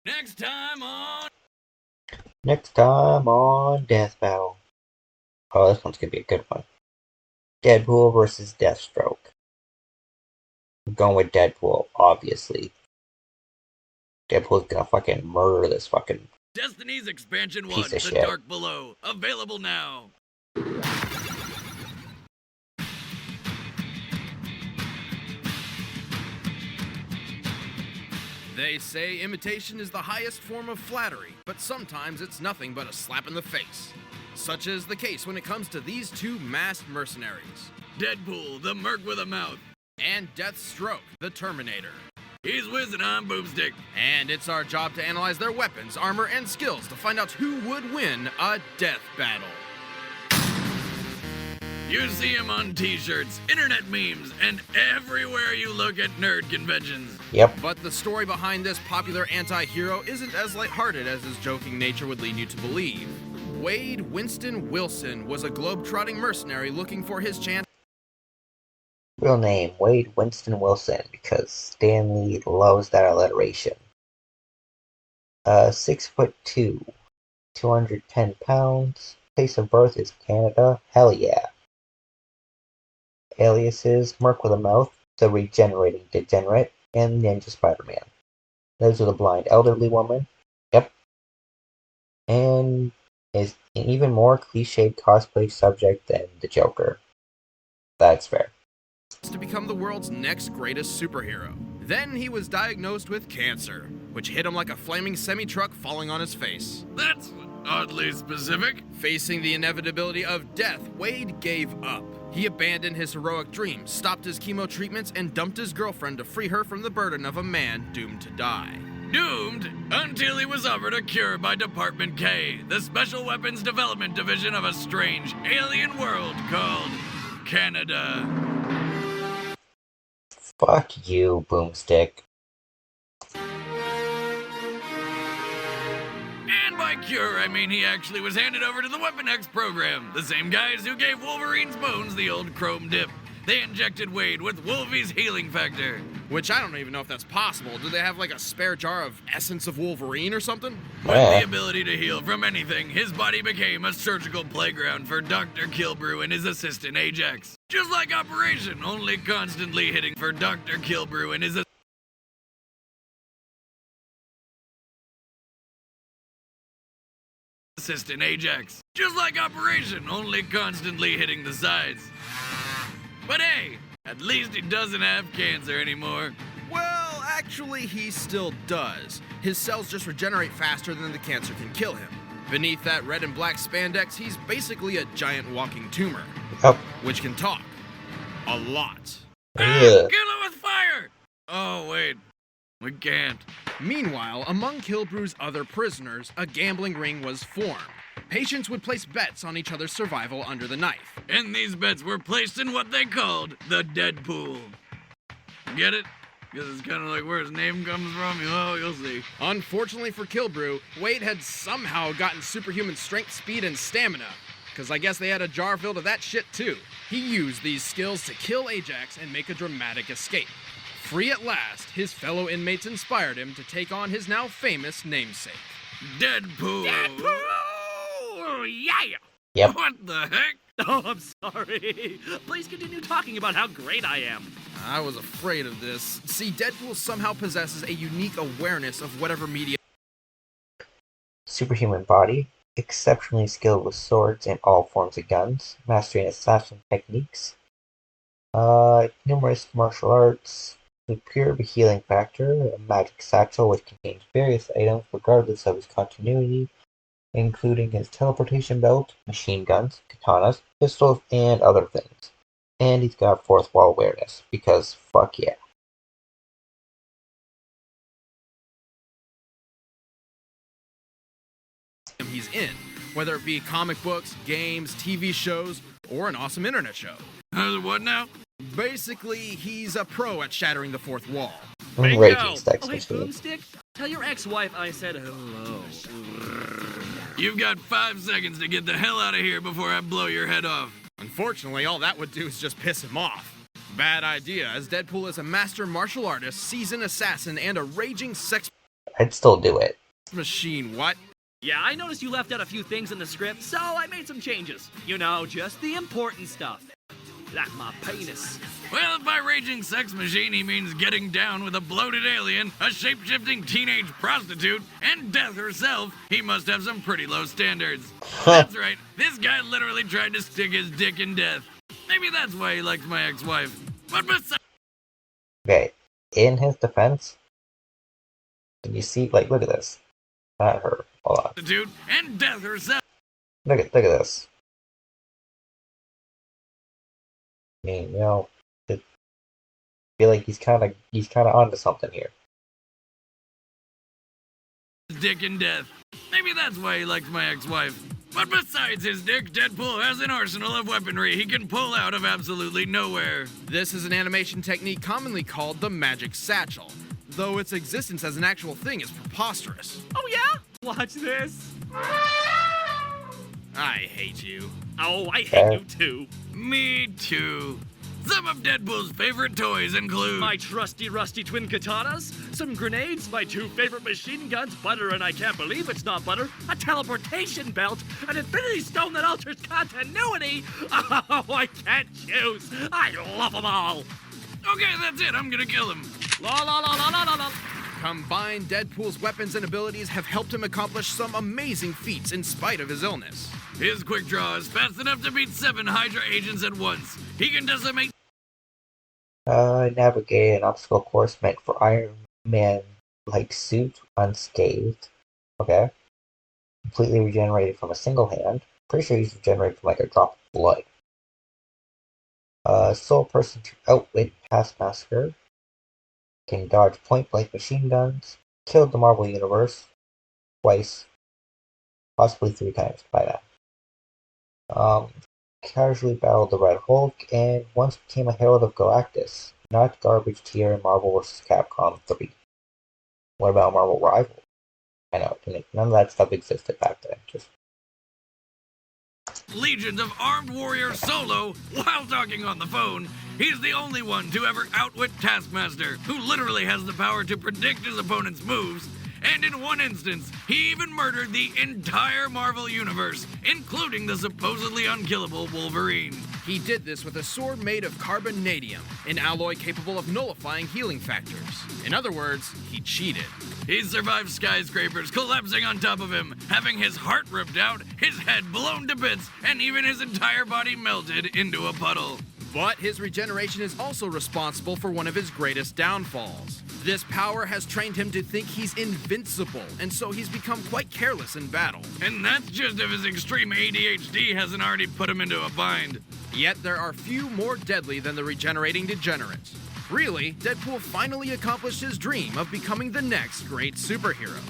Speaker 4: Next time
Speaker 1: on Death Battle. Oh, this one's gonna be a good one. Deadpool versus Deathstroke. I'm going with Deadpool, obviously. Deadpool's gonna fucking murder this fucking
Speaker 4: Destiny's Expansion 1,
Speaker 1: piece of
Speaker 4: The
Speaker 1: shit.
Speaker 4: Dark Below, available now.
Speaker 2: They say imitation is the highest form of flattery, but sometimes it's nothing but a slap in the face. Such is the case when it comes to these two masked mercenaries.
Speaker 4: Deadpool, the merc with a mouth.
Speaker 2: And Deathstroke, the Terminator.
Speaker 4: He's whizzing on Boomstick.
Speaker 2: And it's our job to analyze their weapons, armor, and skills to find out who would win a death battle.
Speaker 4: You see him on t-shirts, internet memes, and everywhere you look at nerd conventions.
Speaker 1: Yep.
Speaker 2: But the story behind this popular anti-hero isn't as lighthearted as his joking nature would lead you to believe. Wade Winston Wilson was a globe-trotting mercenary looking for his chance.
Speaker 1: Real name, Wade Winston Wilson, because Stanley loves that alliteration. 6'2", 210 pounds. Place of birth is Canada. Hell yeah. aliases Merc with a Mouth, the Regenerating Degenerate, and Ninja Spider-Man. Lives with a blind elderly woman. Yep. And is an even more cliched cosplay subject than the Joker. That's fair.
Speaker 2: To become the world's next greatest superhero. Then he was diagnosed with cancer, which hit him like a flaming semi-truck falling on his face.
Speaker 4: That's oddly specific.
Speaker 2: Facing the inevitability of death, Wade gave up. He abandoned his heroic dreams, stopped his chemo treatments, and dumped his girlfriend to free her from the burden of a man doomed to die.
Speaker 4: Doomed until he was offered a cure by Department K, the Special Weapons Development Division of a strange alien world called Canada.
Speaker 1: Fuck you, Boomstick.
Speaker 4: And by cure, I mean he actually was handed over to the Weapon X program, the same guys who gave Wolverine's bones the old chrome dip. They injected Wade with Wolvie's healing factor.
Speaker 2: Which I don't even know if that's possible. Do they have like a spare jar of essence of Wolverine or something?
Speaker 4: With the ability to heal from anything, his body became a surgical playground for Dr. Kilbrew and his assistant Ajax. Just like Operation, only constantly hitting for Dr. Kilbrew and his assistant Ajax. Just like Operation, only constantly hitting the sides. But hey, at least he doesn't have cancer anymore.
Speaker 2: Well, actually, he still does. His cells just regenerate faster than the cancer can kill him. Beneath that red and black spandex, he's basically a giant walking tumor.
Speaker 1: Yep.
Speaker 2: Which can talk. A lot.
Speaker 4: Kill it with fire! Oh, wait. We can't.
Speaker 2: Meanwhile, among Kilbrew's other prisoners, a gambling ring was formed. Patients would place bets on each other's survival under the knife.
Speaker 4: And these bets were placed in what they called the Deadpool. Get it? Because it's kind of like where his name comes from. Oh, you'll see.
Speaker 2: Unfortunately for Kilbrew, Wade had somehow gotten superhuman strength, speed, and stamina. Because I guess they had a jar filled of that shit too. He used these skills to kill Ajax and make a dramatic escape. Free at last, his fellow inmates inspired him to take on his now famous namesake.
Speaker 4: Deadpool!
Speaker 8: Deadpool! Yeah!
Speaker 1: Yep.
Speaker 4: What the heck?
Speaker 8: Oh, I'm sorry. Please continue talking about how great I am.
Speaker 2: I was afraid of this. See, Deadpool somehow possesses a unique awareness of whatever media.
Speaker 1: Superhuman body, exceptionally skilled with swords and all forms of guns, mastering assassin techniques, numerous martial arts, superior healing factor, a magic satchel which contains various items regardless of his continuity, including his teleportation belt, machine guns, katanas, pistols, and other things. And he's got fourth wall awareness, because fuck yeah.
Speaker 2: He's in, whether it be comic books, games, TV shows, or an awesome internet show.
Speaker 4: What now?
Speaker 2: Basically, he's a pro at shattering the fourth wall.
Speaker 1: Raging sex
Speaker 8: Hey,
Speaker 1: machine.
Speaker 8: Boomstick, tell your ex-wife I said hello.
Speaker 4: You've got 5 seconds to get the hell out of here before I blow your head off.
Speaker 2: Unfortunately, all that would do is just piss him off. Bad idea, as Deadpool is a master martial artist, seasoned assassin, and a raging sex
Speaker 1: I'd still do it.
Speaker 2: machine. What?
Speaker 8: Yeah, I noticed you left out a few things in the script, so I made some changes. You know, just the important stuff. Like my penis.
Speaker 4: Well, if by raging sex machine he means getting down with a bloated alien, a shape-shifting teenage prostitute, and death herself, he must have some pretty low standards. That's right, this guy literally tried to stick his dick in death. Maybe that's why he likes my ex-wife. But besides...
Speaker 1: Okay, in his defense, can you see, like, look at this. Not her. Hold on.
Speaker 4: ...prostitute and death herself.
Speaker 1: Look at this. I mean, you know, I feel like he's kind of onto something here.
Speaker 4: Dick in death. Maybe that's why he likes my ex-wife. But besides his dick, Deadpool has an arsenal of weaponry he can pull out of absolutely nowhere.
Speaker 2: This is an animation technique commonly called the magic satchel, though its existence as an actual thing is preposterous.
Speaker 8: Oh yeah? Watch this.
Speaker 2: I hate you.
Speaker 8: Oh, I hate you too.
Speaker 4: Me too. Some of Deadpool's favorite toys include...
Speaker 8: my trusty rusty twin katanas, some grenades, my two favorite machine guns, butter and I can't believe it's not butter, a teleportation belt, an infinity stone that alters continuity. Oh, I can't choose. I love them all.
Speaker 4: Okay, that's it. I'm gonna kill him.
Speaker 8: La la la la la la la.
Speaker 2: Combined, Deadpool's weapons and abilities have helped him accomplish some amazing feats in spite of his illness.
Speaker 4: His quick draw is fast enough to beat 7 Hydra agents at once. He can decimate...
Speaker 1: Navigate an obstacle course meant for Iron Man-like suit unscathed. Okay. Completely regenerated from a single hand. Pretty sure he's regenerated from like a drop of blood. Sole person to outwit Taskmaster. Can dodge point-blank machine guns. Killed the Marvel Universe twice, possibly 3 times by that. Casually battled the Red Hulk and once became a herald of Galactus. Not garbage tier in Marvel vs. Capcom 3. What about Marvel Rival? I know, none of that stuff existed back then. Just
Speaker 4: legions of armed warriors solo while talking on the phone. He's the only one to ever outwit Taskmaster, who literally has the power to predict his opponent's moves. And in one instance, he even murdered the entire Marvel Universe, including the supposedly unkillable Wolverine.
Speaker 2: He did this with a sword made of carbonadium, an alloy capable of nullifying healing factors. In other words, he cheated.
Speaker 4: He survived skyscrapers collapsing on top of him, having his heart ripped out, his head blown to bits, and even his entire body melted into a puddle.
Speaker 2: But his regeneration is also responsible for one of his greatest downfalls. This power has trained him to think he's invincible, and so he's become quite careless in battle.
Speaker 4: And that's just if his extreme ADHD hasn't already put him into a bind.
Speaker 2: Yet there are few more deadly than the regenerating degenerates. Really, Deadpool finally accomplished his dream of becoming the next great superhero.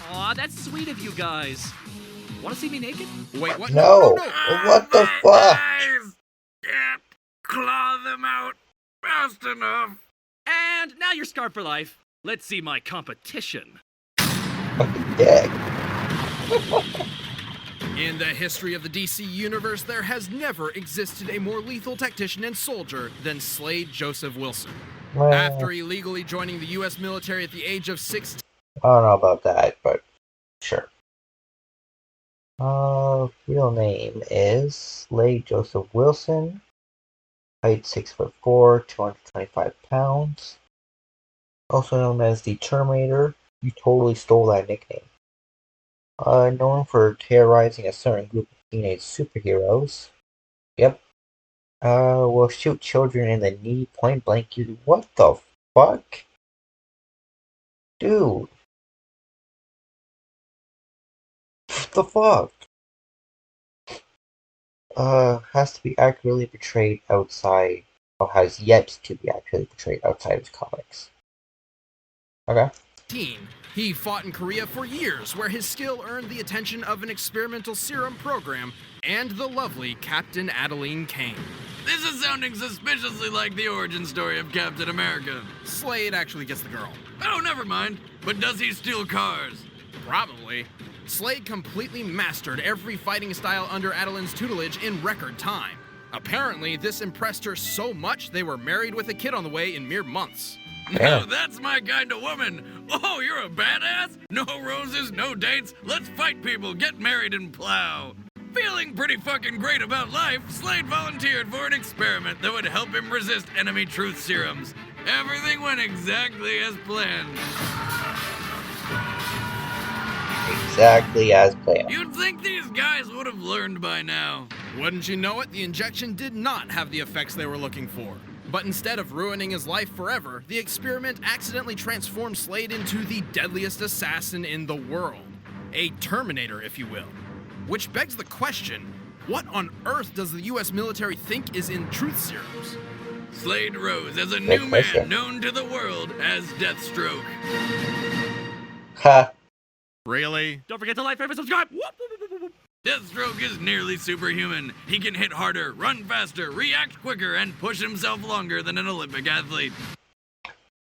Speaker 8: Aw, that's sweet of you guys. Want to see me naked?
Speaker 2: Wait, what?
Speaker 1: No! What the fuck?
Speaker 4: Eyes can't claw them out fast enough.
Speaker 8: And now you're scarred for life. Let's see my competition.
Speaker 1: Dick.
Speaker 2: In the history of the DC Universe, there has never existed a more lethal tactician and soldier than Slade Joseph Wilson. After illegally joining the U.S. military at the age of 16...
Speaker 1: I don't know about that, but sure. Real name is Slade Joseph Wilson. Height 6'4", 225 pounds. Also known as the Terminator. You totally stole that nickname. Known for terrorizing a certain group of teenage superheroes. Yep. Will shoot children in the knee point blank. What the fuck? Dude. What the fuck? Has to be accurately portrayed outside, or has yet to be accurately portrayed outside of comics. Okay.
Speaker 2: He fought in Korea for years, where his skill earned the attention of an experimental serum program and the lovely Captain Adeline Kane.
Speaker 4: This is sounding suspiciously like the origin story of Captain America.
Speaker 2: Slade actually gets the girl.
Speaker 4: Oh, never mind. But does he steal cars?
Speaker 2: Probably. Slade completely mastered every fighting style under Adeline's tutelage in record time. Apparently, this impressed her so much they were married with a kid on the way in mere months.
Speaker 4: Now that's my kind of woman. Oh, you're a badass? No roses, no dates. Let's fight people, get married, and plow. Feeling pretty fucking great about life, Slade volunteered for an experiment that would help him resist enemy truth serums. Everything went exactly as planned.
Speaker 1: Exactly as planned.
Speaker 4: You'd think these guys would have learned by now.
Speaker 2: Wouldn't you know it, the injection did not have the effects they were looking for. But instead of ruining his life forever, the experiment accidentally transformed Slade into the deadliest assassin in the world. A Terminator, if you will. Which begs the question, what on earth does the US military think is in truth serums?
Speaker 4: Slade rose as a new man known to the world as Deathstroke.
Speaker 1: Ha.
Speaker 2: Really?
Speaker 8: Don't forget to like, favorite, subscribe!
Speaker 4: Deathstroke is nearly superhuman. He can hit harder, run faster, react quicker, and push himself longer than an Olympic athlete.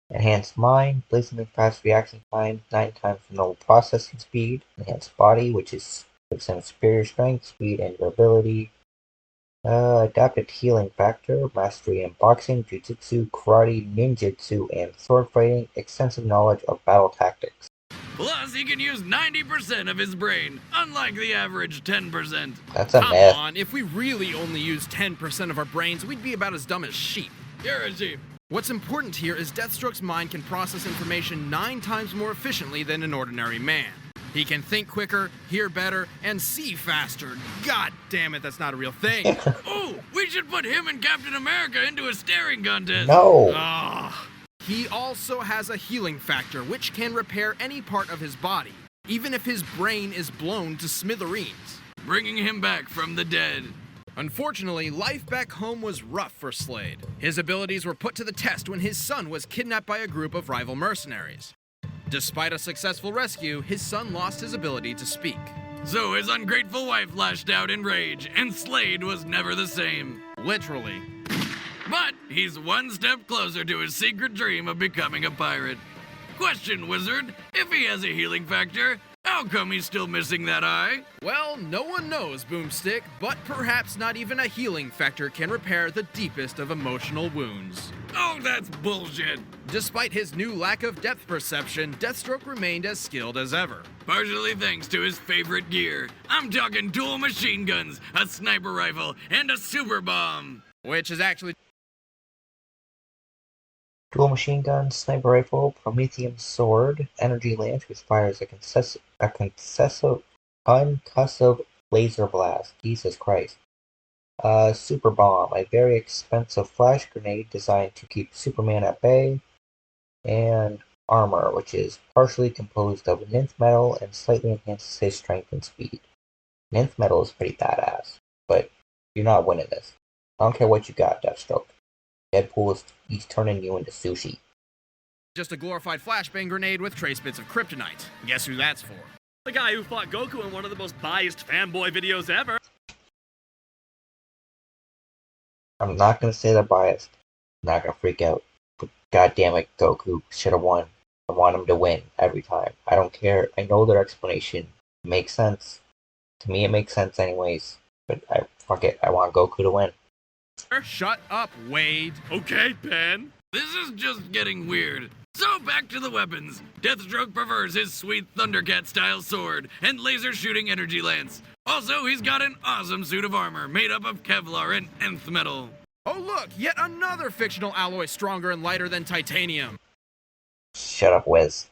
Speaker 1: Enhanced mind, blazingly fast reaction time, 9 times the normal processing speed. Enhanced body, which is 6% superior strength, speed, and durability. Adapted healing factor, mastery in boxing, jujitsu, karate, ninjutsu, and sword fighting, extensive knowledge of battle tactics.
Speaker 4: Plus, he can use 90% of his brain, unlike the average 10%.
Speaker 1: That's a
Speaker 2: Come
Speaker 1: myth.
Speaker 2: on, if we really only used 10% of our brains, we'd be about as dumb as sheep.
Speaker 4: You're a sheep.
Speaker 2: What's important here is Deathstroke's mind can process information 9 times more efficiently than an ordinary man. He can think quicker, hear better, and see faster. God damn it, that's not a real thing.
Speaker 4: Oh, we should put him and Captain America into a staring contest.
Speaker 1: No.
Speaker 2: Ah. He also has a healing factor, which can repair any part of his body, even if his brain is blown to smithereens.
Speaker 4: Bringing him back from the dead.
Speaker 2: Unfortunately, life back home was rough for Slade. His abilities were put to the test when his son was kidnapped by a group of rival mercenaries. Despite a successful rescue, his son lost his ability to speak.
Speaker 4: So his ungrateful wife lashed out in rage, and Slade was never the same.
Speaker 2: Literally.
Speaker 4: But he's one step closer to his secret dream of becoming a pirate. Question, Wizard, if he has a healing factor, how come he's still missing that eye?
Speaker 2: Well, no one knows, Boomstick, but perhaps not even a healing factor can repair the deepest of emotional wounds.
Speaker 4: Oh, that's bullshit.
Speaker 2: Despite his new lack of depth perception, Deathstroke remained as skilled as ever.
Speaker 4: Partially thanks to his favorite gear. I'm talking dual machine guns, a sniper rifle, and a super bomb.
Speaker 2: Which is actually
Speaker 1: Dual machine gun, sniper rifle, Prometheum sword, energy lance, which fires a concussive laser blast. Jesus Christ. Super bomb, a very expensive flash grenade designed to keep Superman at bay, and armor, which is partially composed of nymph metal and slightly enhances his strength and speed. Nymph metal is pretty badass, but you're not winning this. I don't care what you got, Deathstroke. Deadpool he's turning you into sushi.
Speaker 2: just a glorified flashbang grenade with trace bits of kryptonite. Guess who that's for?
Speaker 8: The guy who fought Goku in one of the most biased fanboy videos ever.
Speaker 1: I'm not gonna say they're biased. I'm not gonna freak out. But God damn it, Goku should have won. I want him to win every time. I don't care. I know their explanation makes sense. To me, it makes sense anyways. But fuck it. I want Goku to win.
Speaker 2: Shut up, Wade.
Speaker 8: Okay, Ben.
Speaker 4: This is just getting weird. So back to the weapons. Deathstroke prefers his sweet Thundercat-style sword and laser-shooting energy lance. Also, he's got an awesome suit of armor made up of Kevlar and nth metal.
Speaker 2: Oh look, yet another fictional alloy stronger and lighter than titanium.
Speaker 1: Shut up, Wiz.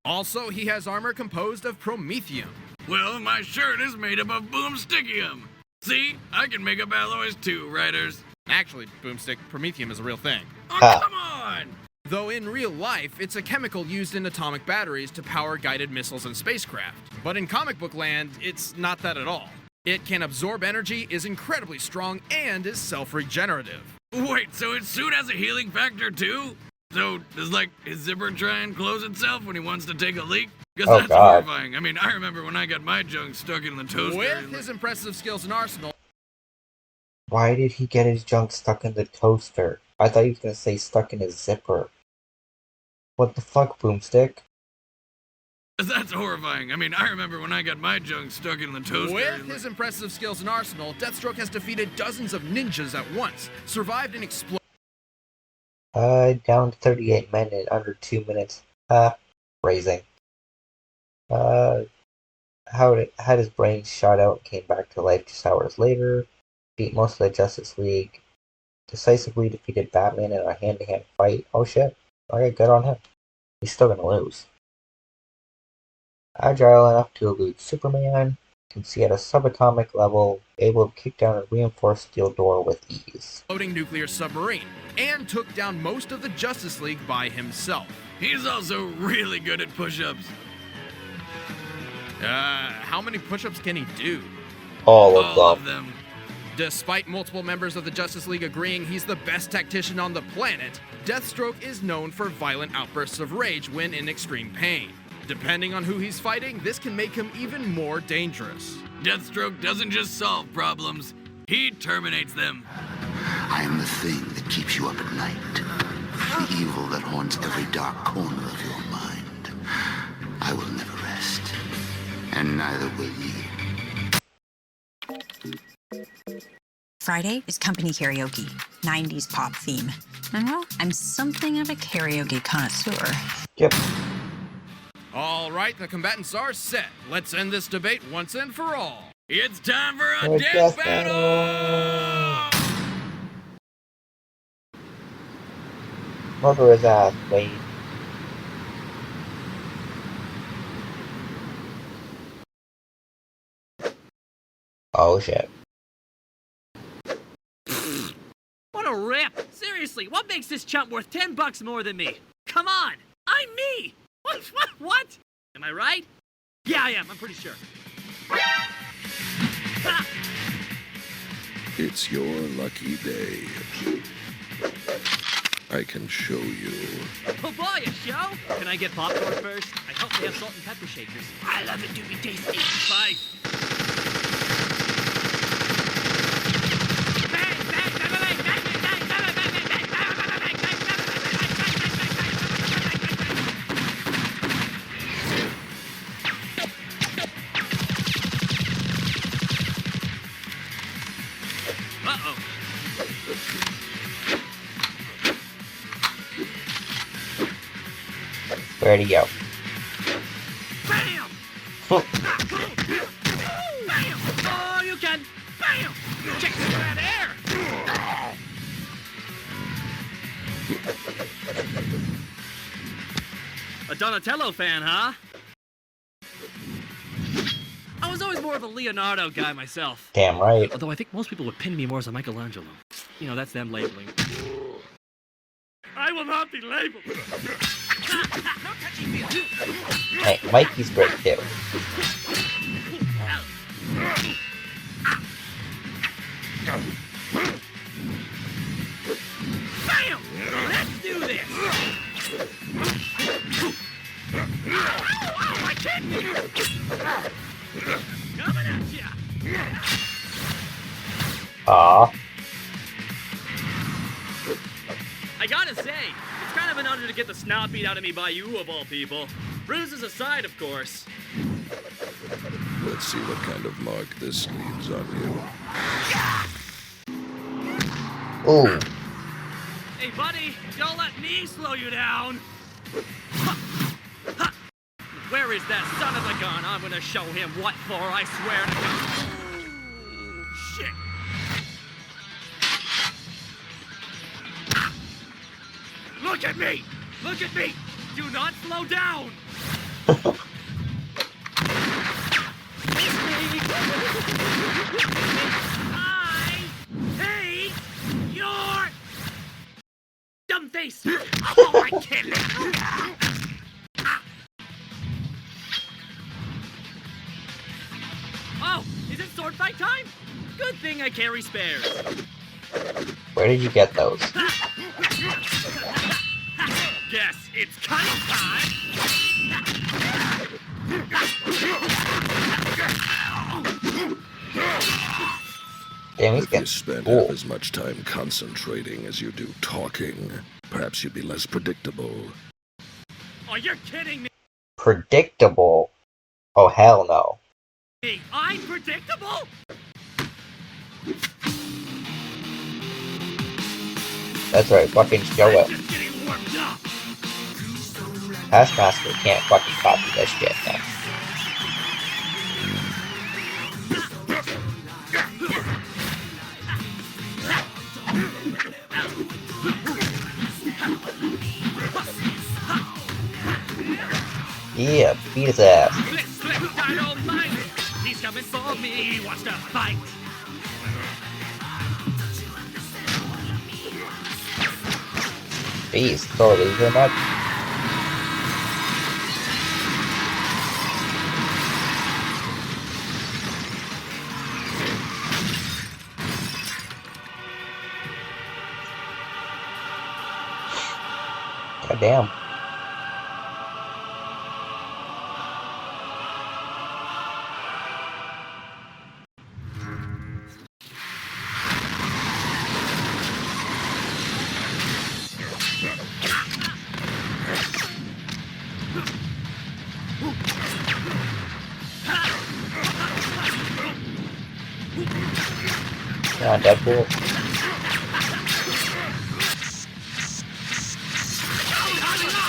Speaker 2: Also, he has armor composed of promethium.
Speaker 4: Well, my shirt is made up of boomstickium. See? I can make up alloys too, writers.
Speaker 2: Actually, Boomstick, promethium is a real thing.
Speaker 4: Oh, come on!
Speaker 2: Though in real life, it's a chemical used in atomic batteries to power guided missiles and spacecraft. But in comic book land, it's not that at all. It can absorb energy, is incredibly strong, and is self-regenerative.
Speaker 4: Wait, so his suit has a healing factor too? So, does his zipper try and close itself when he wants to take a leak? Because that's horrifying. I mean, I remember when I got my junk stuck in the toaster.
Speaker 2: With his impressive skills and arsenal.
Speaker 1: Why did he get his junk stuck in the toaster? I thought he was gonna say stuck in his zipper. What the fuck, Boomstick?
Speaker 4: That's horrifying. I mean, I remember when I got my junk stuck in the toaster.
Speaker 2: With his impressive skills and arsenal, Deathstroke has defeated dozens of ninjas at once, survived an explosion.
Speaker 1: Down to 38 men in under 2 minutes. Raising. Had his brain shot out and came back to life just hours later. Beat most of the Justice League. Decisively defeated Batman in a hand-to-hand fight. Oh shit. Okay, good on him. He's still gonna lose. Agile enough to elude Superman. Can see at a subatomic level. Able to kick down a reinforced steel door with ease.
Speaker 2: Floating nuclear submarine. And took down most of the Justice League by himself.
Speaker 4: He's also really good at push-ups.
Speaker 2: How many push-ups can he do?
Speaker 1: All of them.
Speaker 2: Despite multiple members of the Justice League agreeing he's the best tactician on the planet, Deathstroke is known for violent outbursts of rage when in extreme pain. Depending on who he's fighting, this can make him even more dangerous.
Speaker 4: Deathstroke doesn't just solve problems, he terminates them.
Speaker 12: I am the thing that keeps you up at night. The evil that haunts every dark corner of your mind. I will never rest. And neither will you.
Speaker 13: Friday is company karaoke, 90s pop theme. And well, I'm something of a karaoke connoisseur.
Speaker 1: Yep.
Speaker 2: All right, the combatants are set. Let's end this debate once and for all.
Speaker 4: It's time for a
Speaker 1: A
Speaker 4: death
Speaker 1: death
Speaker 4: battle!
Speaker 1: Murder his ass, Wade. Oh shit.
Speaker 8: What a rip! Seriously, what makes this chump worth $10 more than me? Come on! I'm me! What? Am I right? Yeah, I am. I'm pretty sure. Ha!
Speaker 14: It's your lucky day. I can show you.
Speaker 8: Oh boy, a show? Can I get popcorn first? I hope they have salt and pepper shakers. I love it to be tasty. Bye. Uh-oh.
Speaker 1: Where'd he go?
Speaker 8: Bam!
Speaker 1: Oh.
Speaker 8: Bam! Oh, you can! Bam! Check that air! A Donatello fan, huh? I was always more of a Leonardo guy myself.
Speaker 1: Damn right.
Speaker 8: Although I think most people would pin me more as a Michelangelo. You know, that's them labeling. I will not be labeled.
Speaker 1: Hey, Mikey's great too.
Speaker 8: Bam! Let's do this! Oh, my kidney! Coming at ya!
Speaker 1: Aw.
Speaker 8: I gotta say, it's kind of an honor to get the snot beat out of me by you, of all people. Bruises aside, of course.
Speaker 14: Let's see what kind of mark this leaves on you.
Speaker 1: Ooh.
Speaker 8: Hey, buddy, don't let me slow you down. Ha! Ha! Where is that son of a gun? I'm gonna show him what for, I swear to God. Shit. Look at me! Look at me! Do not slow down! I hate your dumb face! Oh, I can't! Oh, is it sword fight time? Good thing I carry spares.
Speaker 1: Where did you get those?
Speaker 8: Guess it's cutting time!
Speaker 1: Damn, he's
Speaker 14: If you
Speaker 1: getting
Speaker 14: spent
Speaker 1: cool.
Speaker 14: half as much time concentrating as you do talking, perhaps you'd be less predictable.
Speaker 8: Oh, you're kidding me!
Speaker 1: Predictable? Oh, hell no.
Speaker 8: I'm predictable?
Speaker 1: That's right, fucking show it.
Speaker 8: Just getting warmed up!
Speaker 1: Taskmaster can't fucking copy this shit, man. Yeah, beat his ass.
Speaker 8: I don't mind it. He's coming for me. He wants to fight.
Speaker 1: Jeez, throw it very much. God damn. Yeah, Deadpool.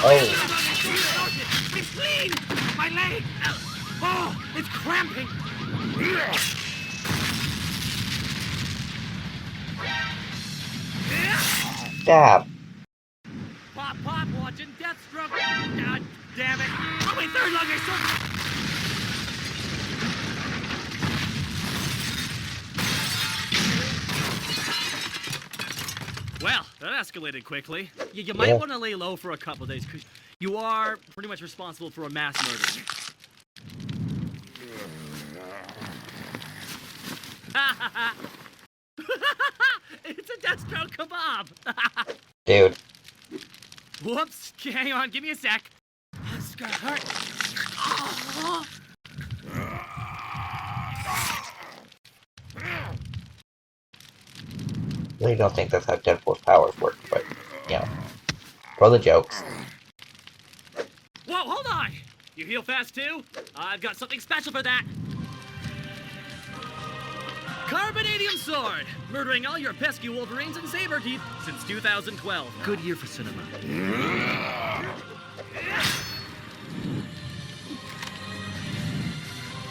Speaker 1: Oh.
Speaker 8: It's clean! My leg! Oh, it's cramping!
Speaker 1: Stab.
Speaker 8: Pop, watching Deathstroke! God damn it! Oh, my third lung is so... Well, that escalated quickly. You might want to lay low for a couple days, because you are pretty much responsible for a mass murder. It's a Deathstroke kebab!
Speaker 1: Dude.
Speaker 8: Whoops, hang on, give me a sec. This is gonna hurt. Oh.
Speaker 1: Really don't think that's how Deadpool's powers work, but, you know, for the jokes.
Speaker 8: Whoa, hold on! You heal fast too? I've got something special for that. Carbonadium Sword! Murdering all your pesky Wolverines and Saber Teeth since 2012. Good year for cinema.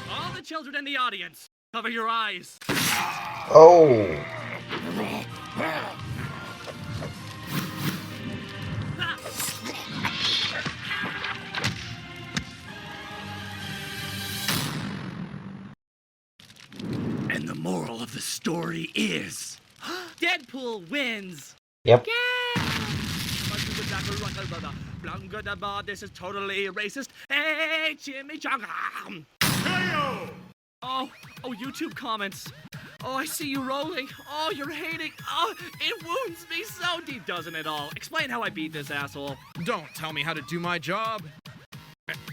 Speaker 8: All the children in the audience, cover your eyes.
Speaker 1: Oh!
Speaker 8: And the moral of the story is... Deadpool wins!
Speaker 1: Yep.
Speaker 8: This is totally racist. Hey, chimichanga! Oh, YouTube comments. Oh, I see you rolling. Oh, you're hating. Oh, it wounds me so deep, doesn't it all? Explain how I beat this asshole.
Speaker 2: Don't tell me how to do my job.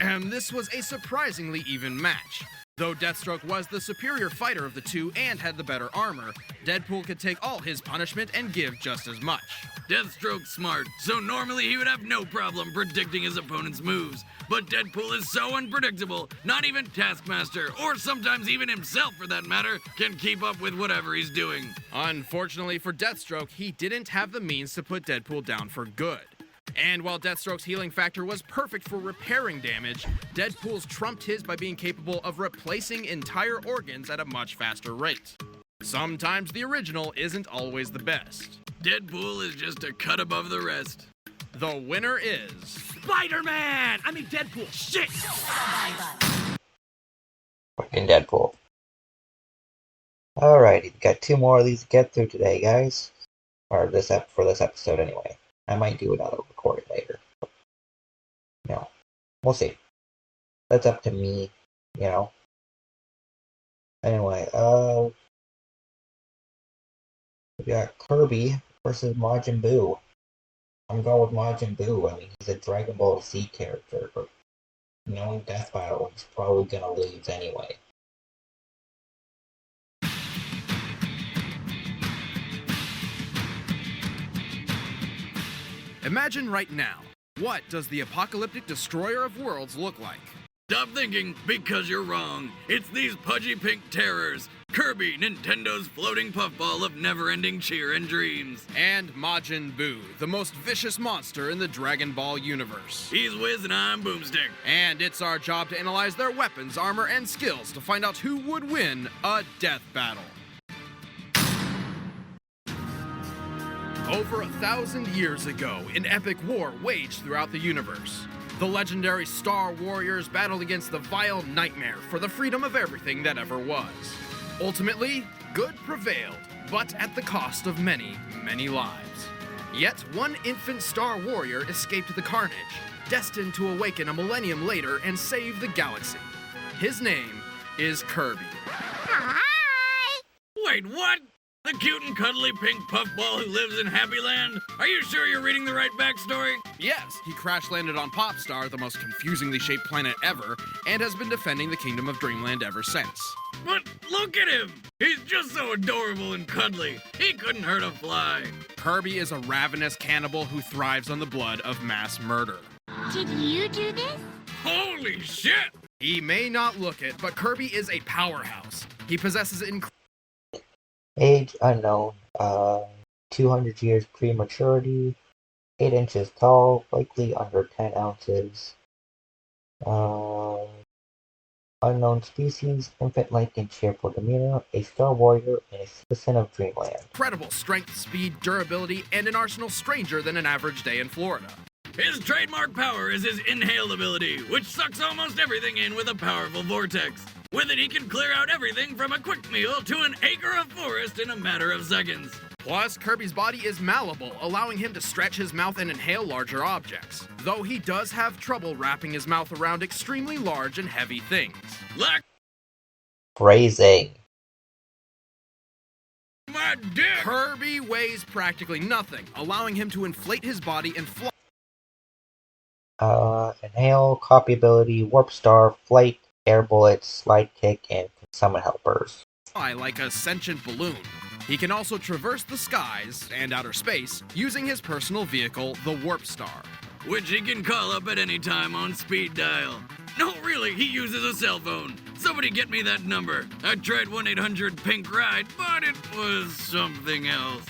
Speaker 2: And this was a surprisingly even match. Though Deathstroke was the superior fighter of the two and had the better armor, Deadpool could take all his punishment and give just as much.
Speaker 4: Deathstroke's smart, so normally he would have no problem predicting his opponent's moves. But Deadpool is so unpredictable, not even Taskmaster, or sometimes even himself for that matter, can keep up with whatever he's doing.
Speaker 2: Unfortunately for Deathstroke, he didn't have the means to put Deadpool down for good. And while Deathstroke's healing factor was perfect for repairing damage, Deadpool's trumped his by being capable of replacing entire organs at a much faster rate. Sometimes the original isn't always the best.
Speaker 4: Deadpool is just a cut above the rest.
Speaker 2: The winner is...
Speaker 8: Spider-Man! I mean Deadpool, shit!
Speaker 1: Fucking Deadpool. Alrighty, got 2 more of these to get through today, guys. Or for this episode anyway. I might do another recording later. But, you know, we'll see. That's up to me, you know. Anyway, we got Kirby versus Majin Buu. I'm going with Majin Buu. I mean, he's a Dragon Ball Z character, but knowing Death Battle, he's probably gonna lose anyway.
Speaker 2: Imagine right now, what does the apocalyptic destroyer of worlds look like?
Speaker 4: Stop thinking, because you're wrong. It's these pudgy pink terrors. Kirby, Nintendo's floating puffball of never-ending cheer and dreams.
Speaker 2: And Majin Buu, the most vicious monster in the Dragon Ball universe.
Speaker 4: He's Wiz and I'm Boomstick.
Speaker 2: And it's our job to analyze their weapons, armor, and skills to find out who would win a death battle. Over 1,000 years ago, an epic war waged throughout the universe. The legendary Star Warriors battled against the vile nightmare for the freedom of everything that ever was. Ultimately, good prevailed, but at the cost of many, many lives. Yet, one infant Star Warrior escaped the carnage, destined to awaken a millennium later and save the galaxy. His name is Kirby.
Speaker 4: Hi! Wait, what? The cute and cuddly pink puffball who lives in Happy Land? Are you sure you're reading the right backstory?
Speaker 2: Yes, he crash-landed on Popstar, the most confusingly shaped planet ever, and has been defending the Kingdom of Dreamland ever since.
Speaker 4: But look at him! He's just so adorable and cuddly. He couldn't hurt a fly.
Speaker 2: Kirby is a ravenous cannibal who thrives on the blood of mass murder.
Speaker 15: Did you do this?
Speaker 4: Holy shit!
Speaker 2: He may not look it, but Kirby is a powerhouse. He possesses
Speaker 1: Age unknown. 200 years prematurity. 8 inches tall, likely under 10 ounces. Unknown species, infant like and cheerful demeanor, a star warrior, and a citizen of Dreamland.
Speaker 2: Incredible strength, speed, durability, and an arsenal stranger than an average day in Florida.
Speaker 4: His trademark power is his inhale ability, which sucks almost everything in with a powerful vortex. With it, he can clear out everything from a quick meal to an acre of forest in a matter of seconds.
Speaker 2: Plus, Kirby's body is malleable, allowing him to stretch his mouth and inhale larger objects, though he does have trouble wrapping his mouth around extremely large and heavy things.
Speaker 1: Phrasing.
Speaker 4: My dick!
Speaker 2: Kirby weighs practically nothing, allowing him to inflate his body and fly.
Speaker 1: Inhale, copy ability, warp star, flight, air bullets, slide kick, and summon helpers.
Speaker 2: Like a sentient balloon. He can also traverse the skies and outer space using his personal vehicle, the Warp Star,
Speaker 4: which he can call up at any time on speed dial. No, really, he uses a cell phone. Somebody get me that number. I tried 1-800-PINK-RIDE, but it was something else.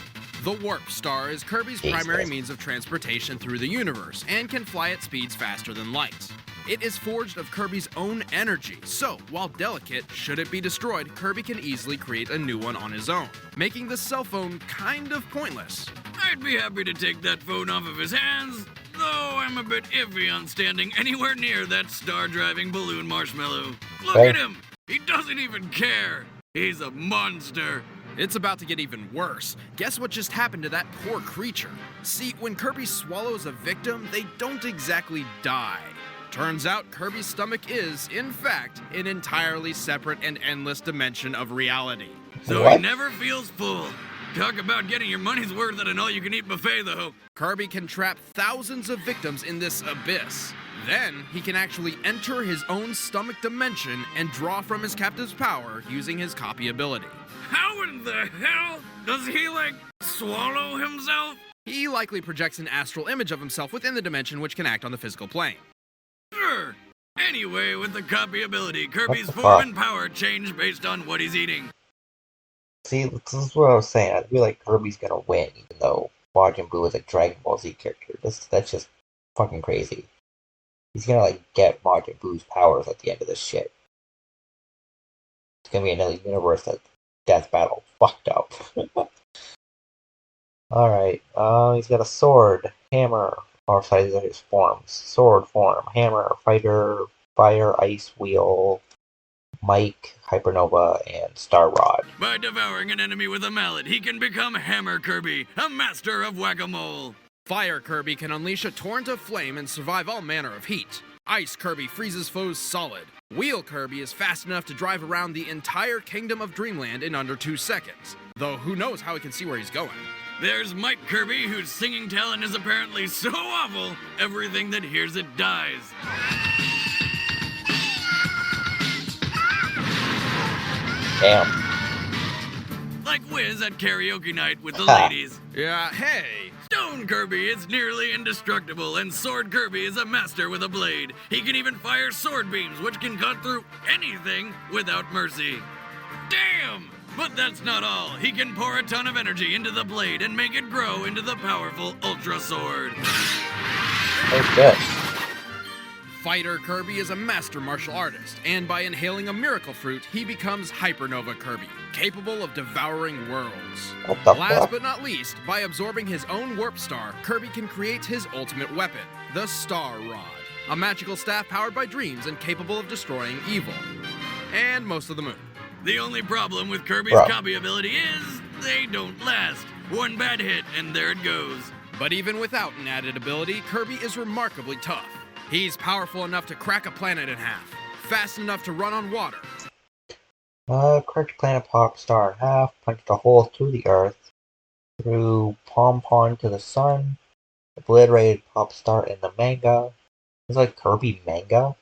Speaker 2: The Warp Star is Kirby's primary means of transportation through the universe and can fly at speeds faster than light. It is forged of Kirby's own energy, so while delicate, should it be destroyed, Kirby can easily create a new one on his own, making the cell phone kind of pointless.
Speaker 4: I'd be happy to take that phone off of his hands, though I'm a bit iffy on standing anywhere near that star-driving balloon marshmallow. Look at him! He doesn't even care! He's a monster!
Speaker 2: It's about to get even worse. Guess what just happened to that poor creature? See, when Kirby swallows a victim, they don't exactly die. Turns out Kirby's stomach is, in fact, an entirely separate and endless dimension of reality.
Speaker 4: So he never feels full. Talk about getting your money's worth at an all-you-can-eat buffet, though.
Speaker 2: Kirby can trap thousands of victims in this abyss. Then, he can actually enter his own stomach dimension and draw from his captive's power using his copy ability.
Speaker 4: How in the hell does he, swallow himself?
Speaker 2: He likely projects an astral image of himself within the dimension which can act on the physical plane.
Speaker 4: Sure. Anyway, with the copy ability, Kirby's form and power change based on what he's eating.
Speaker 1: See, this is what I was saying. I feel like Kirby's gonna win, even though Majin Buu is a Dragon Ball Z character. That's just fucking crazy. He's gonna, get Majin Buu's powers at the end of this shit. It's gonna be another universe that Death Battle fucked up. Alright, he's got a sword, hammer, or size of his forms. Sword form, hammer, fighter, fire, ice, wheel, Mike, Hypernova, and Star Rod.
Speaker 4: By devouring an enemy with a mallet, he can become Hammer Kirby, a master of whack-a-mole.
Speaker 2: Fire Kirby can unleash a torrent of flame and survive all manner of heat. Ice Kirby freezes foes solid. Wheel Kirby is fast enough to drive around the entire kingdom of Dreamland in under 2 seconds. Though who knows how he can see where he's going.
Speaker 4: There's Mike Kirby, whose singing talent is apparently so awful, everything that hears it dies.
Speaker 1: Damn.
Speaker 4: Like Wiz at karaoke night with the ladies.
Speaker 2: Yeah, hey!
Speaker 4: Stone Kirby is nearly indestructible, and Sword Kirby is a master with a blade. He can even fire sword beams, which can cut through anything without mercy. Damn! But that's not all. He can pour a ton of energy into the blade and make it grow into the powerful Ultra Sword.
Speaker 1: Oh, good.
Speaker 2: Fighter Kirby is a master martial artist, and by inhaling a miracle fruit, he becomes Hypernova Kirby, capable of devouring worlds. Last but not least, by absorbing his own Warp Star, Kirby can create his ultimate weapon, the Star Rod, a magical staff powered by dreams and capable of destroying evil. And most of the moon.
Speaker 4: The only problem with Kirby's copy ability is they don't last. One bad hit, and there it goes.
Speaker 2: But even without an added ability, Kirby is remarkably tough. He's powerful enough to crack a planet in half, fast enough to run on water.
Speaker 1: Cracked planet pop star in half, punched a hole through the earth, threw Pom Pom to the sun, obliterated Pop Star in the manga. It's like Kirby manga.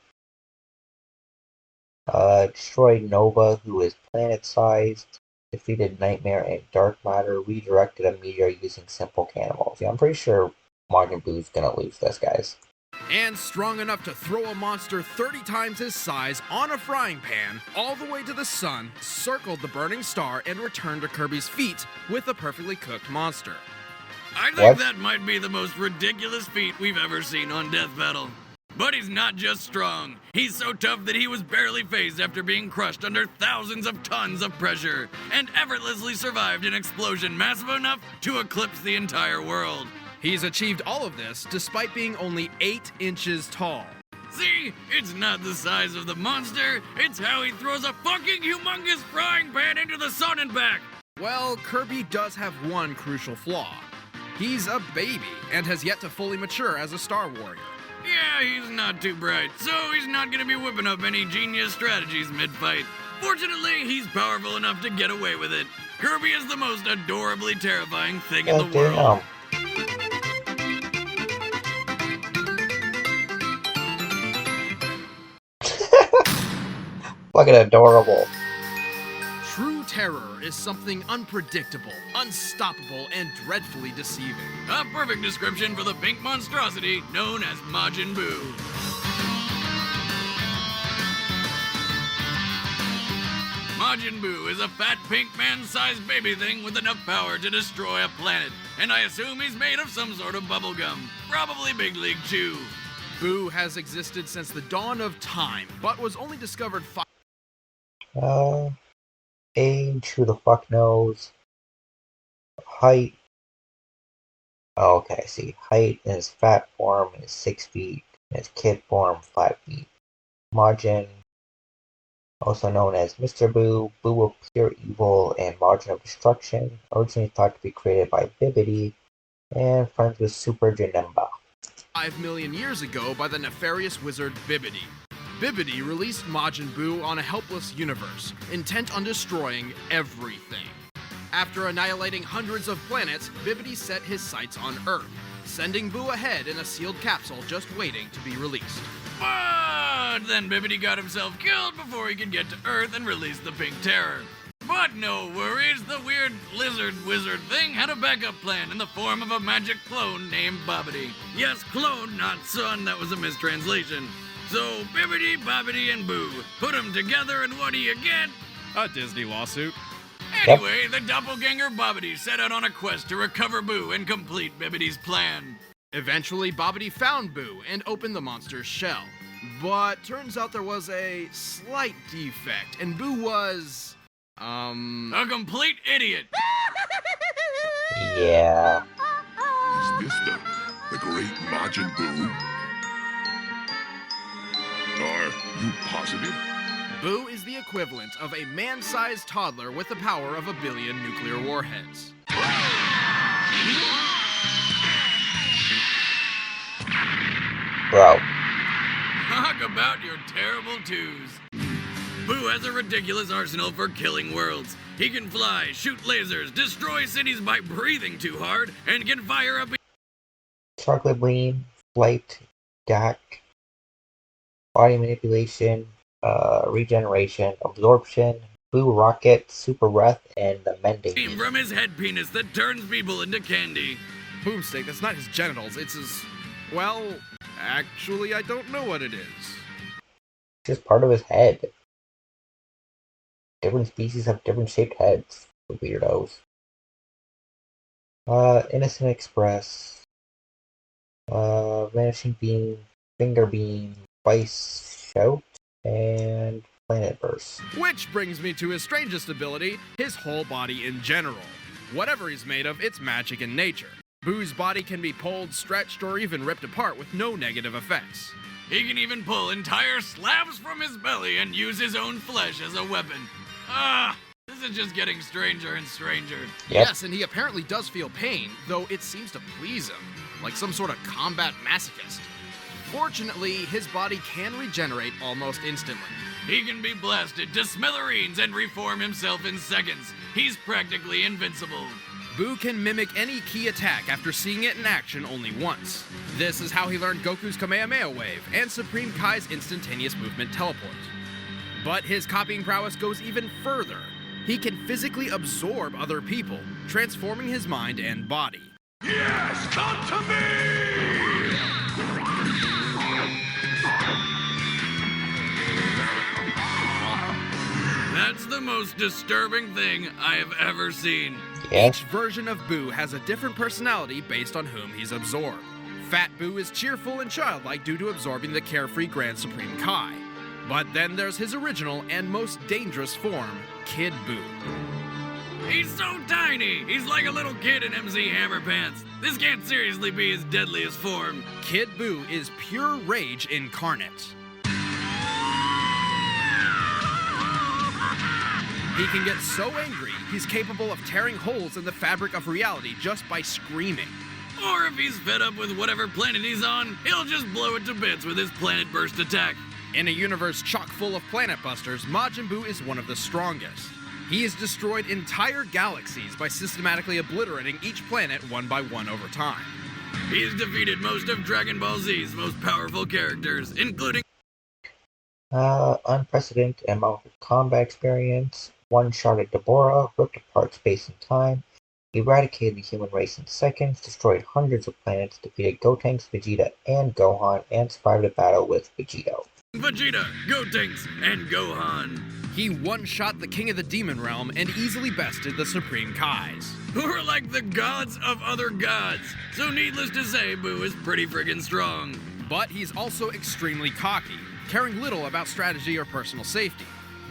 Speaker 1: Destroyed Nova, who is planet-sized, defeated Nightmare and Dark Matter, redirected a meteor using simple cannonballs. Yeah, I'm pretty sure Majin Buu's gonna lose this, guys.
Speaker 2: and strong enough to throw a monster 30 times his size on a frying pan all the way to the sun, circled the burning star, and returned to Kirby's feet with a perfectly cooked monster.
Speaker 4: I think that might be the most ridiculous feat we've ever seen on Death Battle. But he's not just strong. He's so tough that he was barely phased after being crushed under thousands of tons of pressure, and effortlessly survived an explosion massive enough to eclipse the entire world.
Speaker 2: He's achieved all of this despite being only 8 inches tall.
Speaker 4: See, it's not the size of the monster, it's how he throws a fucking humongous frying pan into the sun and back.
Speaker 2: Well, Kirby does have one crucial flaw. He's a baby and has yet to fully mature as a Star Warrior.
Speaker 4: Yeah, he's not too bright, so he's not gonna be whipping up any genius strategies mid-fight. Fortunately, he's powerful enough to get away with it. Kirby is the most adorably terrifying thing in the world.
Speaker 1: Fucking adorable.
Speaker 2: True terror is something unpredictable, unstoppable, and dreadfully deceiving.
Speaker 4: A perfect description for the pink monstrosity known as Majin Buu. Majin Buu is a fat pink man-sized baby thing with enough power to destroy a planet, and I assume he's made of some sort of bubblegum, probably Big League Chew.
Speaker 2: Buu has existed since the dawn of time, but was only discovered
Speaker 1: Age, who the fuck knows? Height. Oh, okay, I see. Height in his fat form is 6 feet, in his kid form 5 feet. Majin, also known as Mr. Buu, Buu of pure evil and Margin of destruction, originally thought to be created by Bibbidi, and friends with Super Janemba.
Speaker 2: 5 million years ago by the nefarious wizard Bibbidi. Bibbidi released Majin Buu on a helpless universe, intent on destroying everything. After annihilating hundreds of planets, Bibbidi set his sights on Earth, sending Buu ahead in a sealed capsule just waiting to be released.
Speaker 4: But then Bibbidi got himself killed before he could get to Earth and release the Pink Terror. But no worries, the weird lizard wizard thing had a backup plan in the form of a magic clone named Bobbidi. Yes, clone, not son, that was a mistranslation. So Bibbidi, Bobbidi, and Buu, put them together and what do you get?
Speaker 2: A Disney lawsuit.
Speaker 4: Anyway, the doppelganger Bobbidi set out on a quest to recover Buu and complete Bibbidi's plan.
Speaker 2: Eventually, Bobbidi found Buu and opened the monster's shell. But turns out there was a slight defect, and Buu was...
Speaker 4: a complete idiot.
Speaker 1: Yeah.
Speaker 3: Is this the great Majin Buu? Are you positive?
Speaker 2: Buu is the equivalent of a man-sized toddler with the power of 1 billion nuclear warheads.
Speaker 1: Bro.
Speaker 4: Talk about your terrible twos. Buu has a ridiculous arsenal for killing worlds. He can fly, shoot lasers, destroy cities by breathing too hard, and can fire up...
Speaker 1: Chocolate beam, flight, DAC, body manipulation, regeneration, absorption, Buu rocket, super breath, and the mending.
Speaker 4: From his head penis that turns people into candy.
Speaker 2: Boomstick, that's not his genitals, it's his... Well, actually, I don't know what it is.
Speaker 1: It's just part of his head. Different species have different shaped heads. The weirdos. Innocent Express. Vanishing Beam, Finger Beam, Vice Shout, and Planet Burst.
Speaker 2: Which brings me to his strangest ability, his whole body in general. Whatever he's made of, it's magic in nature. Buu's body can be pulled, stretched, or even ripped apart with no negative effects.
Speaker 4: He can even pull entire slabs from his belly and use his own flesh as a weapon. This is just getting stranger and stranger.
Speaker 1: Yep.
Speaker 2: Yes, and he apparently does feel pain, though it seems to please him, like some sort of combat masochist. Fortunately, his body can regenerate almost instantly.
Speaker 4: He can be blasted to smithereens and reform himself in seconds. He's practically invincible.
Speaker 2: Buu can mimic any key attack after seeing it in action only once. This is how he learned Goku's Kamehameha Wave and Supreme Kai's instantaneous movement teleport. But his copying prowess goes even further. He can physically absorb other people, transforming his mind and body.
Speaker 3: Yes, come to me!
Speaker 4: That's the most disturbing thing I have ever seen.
Speaker 1: Yes.
Speaker 2: Each version of Buu has a different personality based on whom he's absorbed. Fat Buu is cheerful and childlike due to absorbing the carefree Grand Supreme Kai. But then there's his original and most dangerous form, Kid Buu.
Speaker 4: He's so tiny! He's like a little kid in MC Hammer Pants. This can't seriously be his deadliest form.
Speaker 2: Kid Buu is pure rage incarnate. He can get so angry, he's capable of tearing holes in the fabric of reality just by screaming.
Speaker 4: Or if he's fed up with whatever planet he's on, he'll just blow it to bits with his planet burst attack.
Speaker 2: In a universe chock full of planet busters, Majin Buu is one of the strongest. He has destroyed entire galaxies by systematically obliterating each planet one by one over time.
Speaker 4: He's defeated most of Dragon Ball Z's most powerful characters, including
Speaker 1: unprecedented amount of combat experience, one-shotted Deborah, ripped apart space and time, eradicated the human race in seconds, destroyed hundreds of planets, defeated Gotenks, Vegeta, and Gohan, and survived a battle with Vegito.
Speaker 4: Vegeta, Gotenks, and Gohan.
Speaker 2: He one-shot the King of the Demon Realm and easily bested the Supreme Kais,
Speaker 4: who are like the gods of other gods. So needless to say, Buu is pretty friggin' strong.
Speaker 2: But he's also extremely cocky, caring little about strategy or personal safety.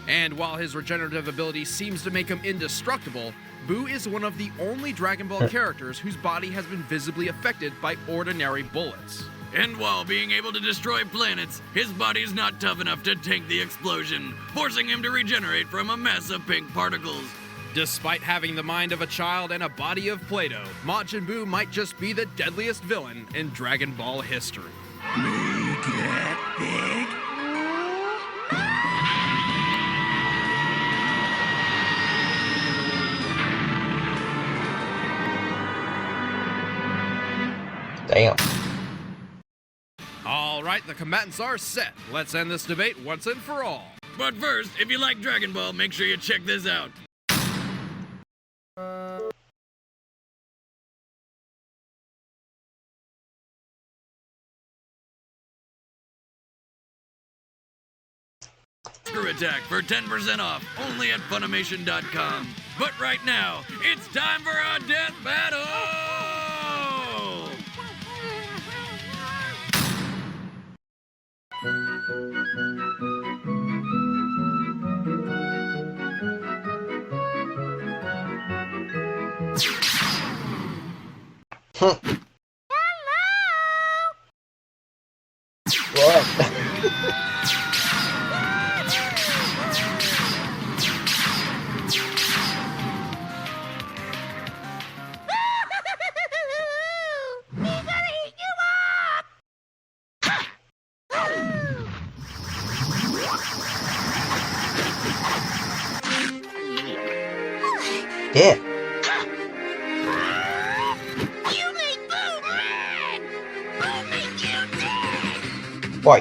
Speaker 2: And while his regenerative ability seems to make him indestructible, Buu is one of the only Dragon Ball characters whose body has been visibly affected by ordinary bullets.
Speaker 4: And while being able to destroy planets, his body's not tough enough to tank the explosion, forcing him to regenerate from a mess of pink particles.
Speaker 2: Despite having the mind of a child and a body of Play-Doh, Majin Buu might just be the deadliest villain in Dragon Ball history.
Speaker 1: Damn.
Speaker 2: All right, the combatants are set. Let's end this debate once and for all.
Speaker 4: But first, if you like Dragon Ball, make sure you check this out. Screw Attack for 10% off, only at Funimation.com. But right now, it's time for a death battle!
Speaker 1: Yeah.
Speaker 15: You make Boo mad! Boo make you dead!
Speaker 1: Why?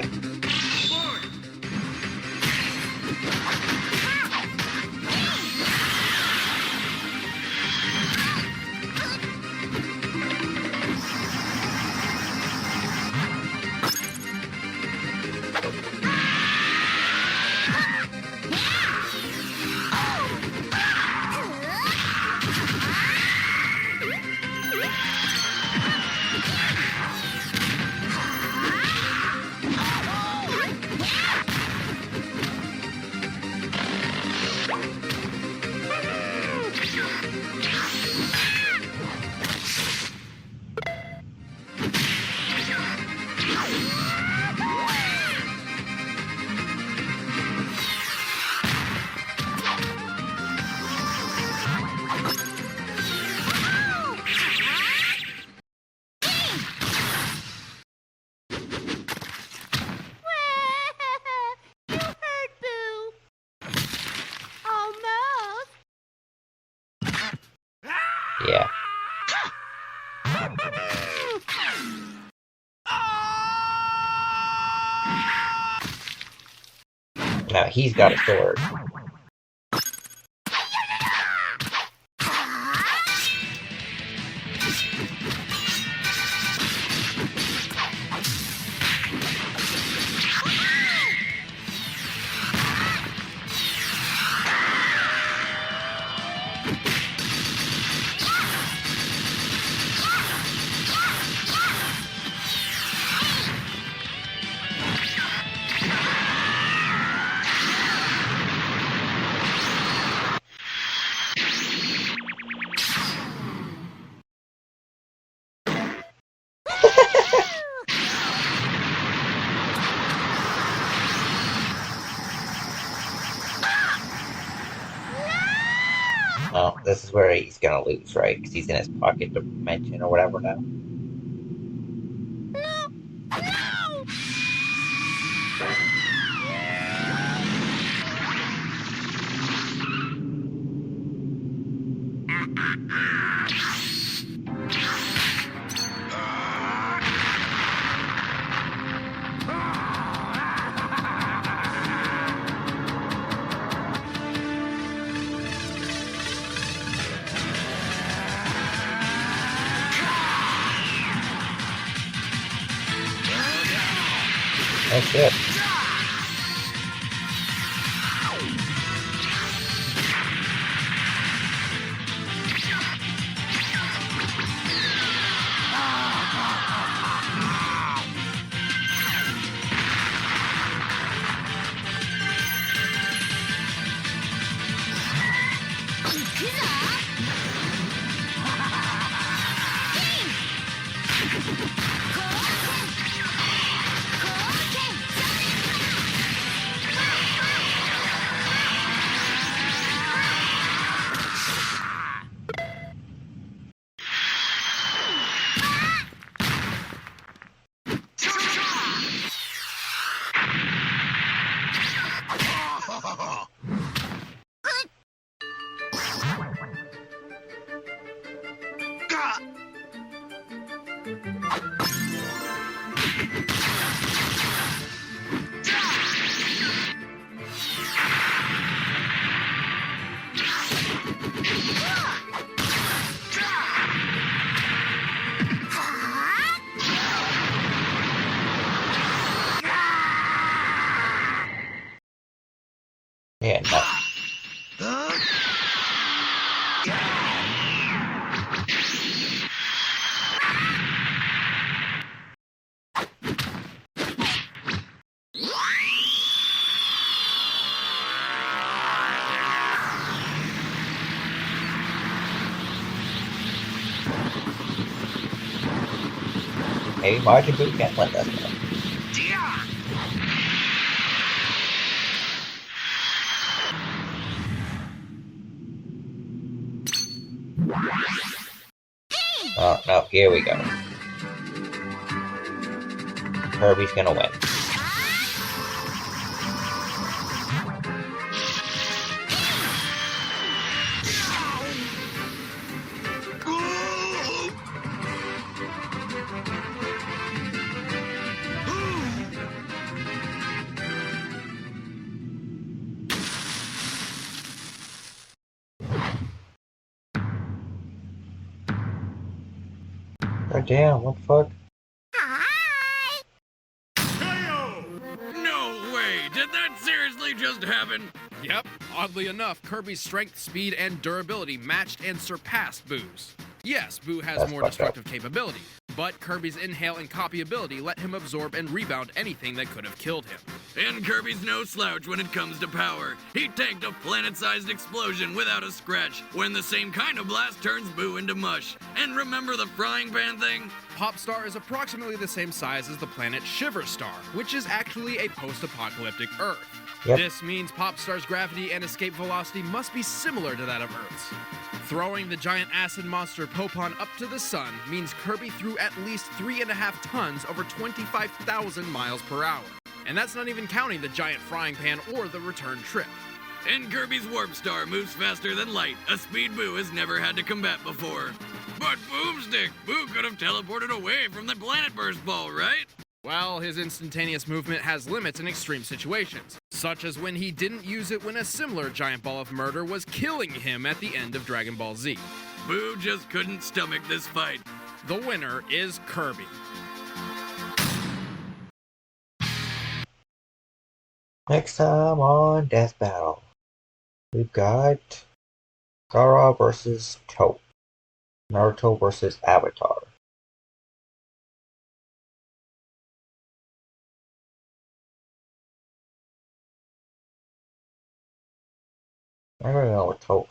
Speaker 1: Yeah. Now he's got a sword. Oh, this is where he's gonna lose, right? Because he's in his pocket dimension or whatever now.
Speaker 15: No!
Speaker 1: Oh shit. Yeah, no. Maybe Majin Buu can't win this one. Oh, no, here we go. Kirby's gonna win. God damn, what the fuck?
Speaker 4: No way! Did that seriously just happen?
Speaker 2: Yep, oddly enough, Kirby's strength, speed, and durability matched and surpassed Buu's. Yes, Buu has
Speaker 1: That's
Speaker 2: more
Speaker 1: fucked up.
Speaker 2: destructive capability, but Kirby's inhale and copy ability let him absorb and rebound anything that could have killed him.
Speaker 4: And Kirby's no slouch when it comes to power. He tanked a planet-sized explosion without a scratch, when the same kind of blast turns Buu into mush. And remember the frying pan thing?
Speaker 2: Popstar is approximately the same size as the planet Shiverstar, which is actually a post-apocalyptic Earth.
Speaker 1: Yep.
Speaker 2: This means Popstar's gravity and escape velocity must be similar to that of Earth's. Throwing the giant acid monster Popon up to the sun means Kirby threw at least 3.5 tons over 25,000 miles per hour. And that's not even counting the giant frying pan or the return trip.
Speaker 4: And Kirby's Warp Star moves faster than light, a speed Buu has never had to combat before. But Boomstick, Buu could have teleported away from the Planet Burst Ball, right?
Speaker 2: Well, his instantaneous movement has limits in extreme situations, such as when he didn't use it when a similar giant ball of murder was killing him at the end of Dragon Ball Z.
Speaker 4: Buu just couldn't stomach this fight.
Speaker 2: The winner is Kirby.
Speaker 1: Next time on Death Battle, we've got Gaara vs Toph. Naruto vs Avatar. I'm gonna go with Toph.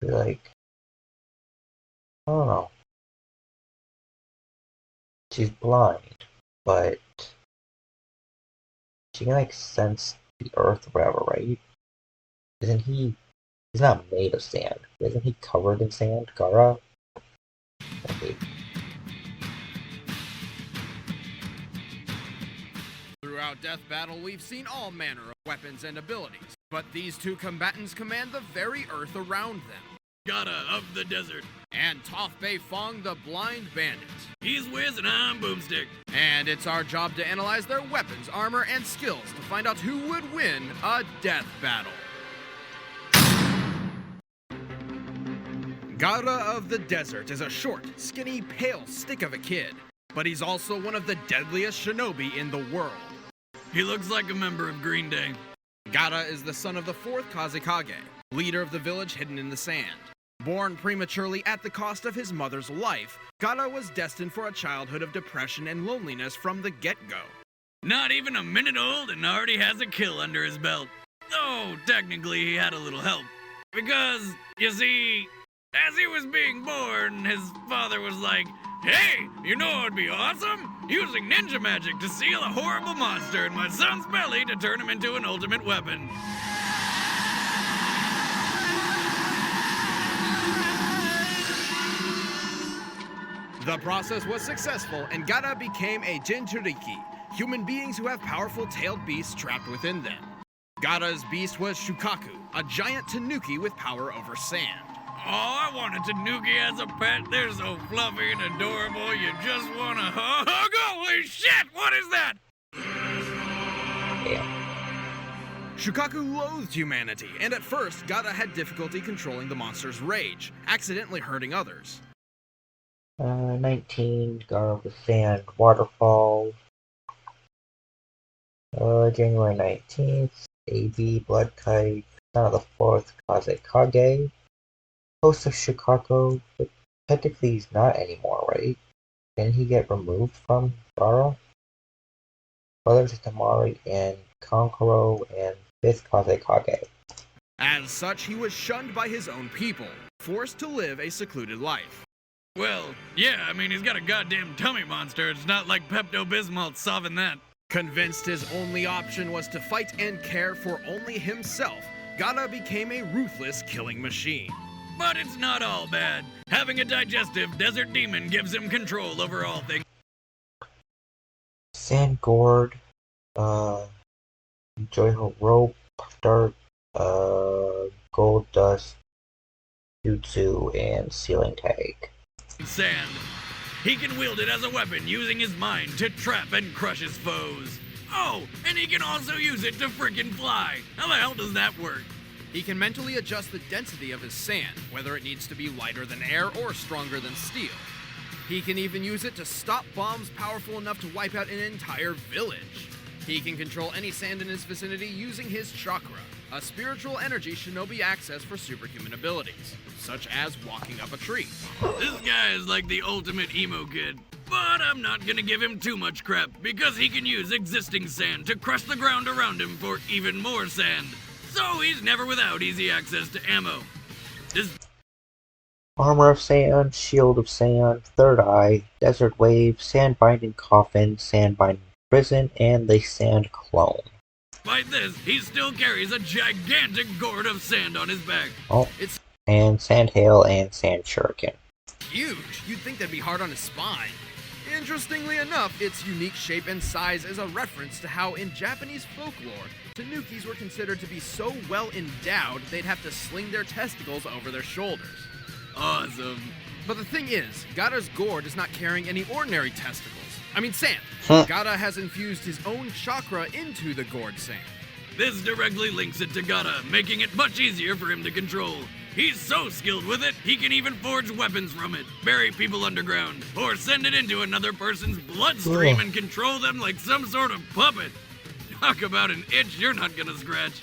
Speaker 1: Like, I don't know. She's blind, but She can like sense the earth or whatever, right? Isn't he? He's not made of sand. Isn't he covered in sand, Gaara? Okay.
Speaker 2: Throughout Death Battle, we've seen all manner of weapons and abilities, but these two combatants command the very earth around them.
Speaker 4: Gaara of the desert.
Speaker 2: And Toph Beifong, the blind bandit.
Speaker 4: He's Wiz and I'm Boomstick.
Speaker 2: And it's our job to analyze their weapons, armor, and skills to find out who would win a death battle. Gaara of the Desert is a short, skinny, pale stick of a kid, but he's also one of the deadliest shinobi in the world.
Speaker 4: He looks like a member of Green Day.
Speaker 2: Gaara is the son of the 4th Kazekage, leader of the village hidden in the sand. Born prematurely at the cost of his mother's life, Gaara was destined for a childhood of depression and loneliness from the get-go.
Speaker 4: Not even a minute old and already has a kill under his belt. Though, technically he had a little help. Because, you see, as he was being born, his father was like, "Hey, you know what would be awesome? Using ninja magic to seal a horrible monster in my son's belly to turn him into an ultimate weapon."
Speaker 2: The process was successful, and Gaara became a Jinchuriki, human beings who have powerful tailed beasts trapped within them. Gaara's beast was Shukaku, a giant tanuki with power over sand.
Speaker 4: Oh, I want a tanuki as a pet. They're so fluffy and adorable, you just want to hug. Holy shit, what is that?
Speaker 2: Shukaku loathed humanity, and at first, Gaara had difficulty controlling the monster's rage, accidentally hurting others.
Speaker 1: 19, Gaara of the Sand Waterfall. January 19th, AB Blood Kite, son of the 4th Kazekage. Host of Shukaku, but technically he's not anymore, right? Didn't he get removed from Gaara? Brothers of Tamari and Kankuro and 5th Kazekage.
Speaker 2: As such, he was shunned by his own people, forced to live a secluded life.
Speaker 4: Well, yeah, I mean, he's got a goddamn tummy monster. It's not like Pepto-Bismol solving that.
Speaker 2: Convinced his only option was to fight and care for only himself, Gaara became a ruthless killing machine.
Speaker 4: But it's not all bad. Having a digestive desert demon gives him control over all things.
Speaker 1: Sand Gourd, Joy Rope, Dart, Gold Dust, Jutsu, and Sealing Tag.
Speaker 4: Sand. He can wield it as a weapon using his mind to trap and crush his foes. Oh, and he can also use it to frickin' fly. How the hell does that work?
Speaker 2: He can mentally adjust the density of his sand, whether it needs to be lighter than air or stronger than steel. He can even use it to stop bombs powerful enough to wipe out an entire village. He can control any sand in his vicinity using his chakra, a spiritual energy shinobi access for superhuman abilities, such as walking up a tree.
Speaker 4: This guy is like the ultimate emo kid. But I'm not gonna give him too much crap, because he can use existing sand to crush the ground around him for even more sand. So he's never without easy access to ammo.
Speaker 1: Armor of Sand, Shield of Sand, Third Eye, Desert Wave, Sand Binding Coffin, Sand Binding Prison, and the Sand Clone.
Speaker 4: Despite this, he still carries a gigantic gourd of sand on his back.
Speaker 1: Oh, and Sand Hail and Sand Shuriken.
Speaker 2: Huge! You'd think that'd be hard on his spine. Interestingly enough, its unique shape and size is a reference to how in Japanese folklore, tanukis were considered to be so well endowed they'd have to sling their testicles over their shoulders.
Speaker 4: Awesome.
Speaker 2: But the thing is, Gaara's gourd is not carrying any ordinary testicles. I mean sand. Gaara has infused his own chakra into the gourd sand.
Speaker 4: This directly links it to Gaara, making it much easier for him to control. He's so skilled with it, he can even forge weapons from it, bury people underground, or send it into another person's bloodstream and control them like some sort of puppet. Talk about an itch you're not gonna scratch.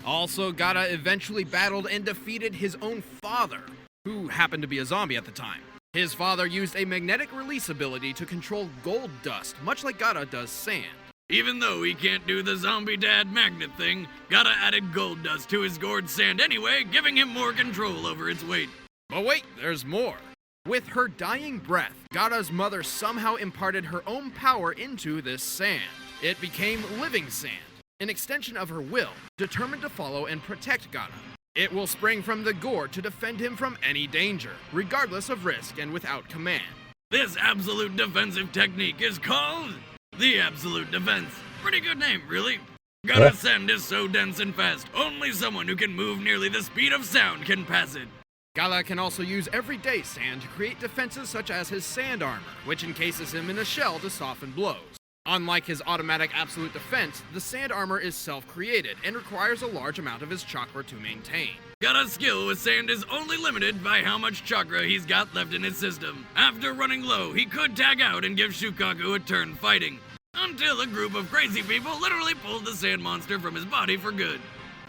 Speaker 2: Also, Gaara eventually battled and defeated his own father, who happened to be a zombie at the time. His father used a magnetic release ability to control gold dust, much like Gaara does sand.
Speaker 4: Even though he can't do the zombie dad magnet thing, Gaara added gold dust to his gourd sand anyway, giving him more control over its weight.
Speaker 2: But wait, there's more. With her dying breath, Gaara's mother somehow imparted her own power into this sand. It became living sand, an extension of her will, determined to follow and protect Gaara. It will spring from the gore to defend him from any danger, regardless of risk and without command.
Speaker 4: This absolute defensive technique is called the Absolute Defense. Pretty good name, really. Gaara's sand is so dense and fast, only someone who can move nearly the speed of sound can pass it.
Speaker 2: Gaara can also use everyday sand to create defenses such as his sand armor, which encases him in a shell to soften blows. Unlike his automatic absolute defense, the sand armor is self-created and requires a large amount of his chakra to maintain.
Speaker 4: Gaara's skill with sand is only limited by how much chakra he's got left in his system. After running low, he could tag out and give Shukaku a turn fighting, until a group of crazy people literally pulled the sand monster from his body for good.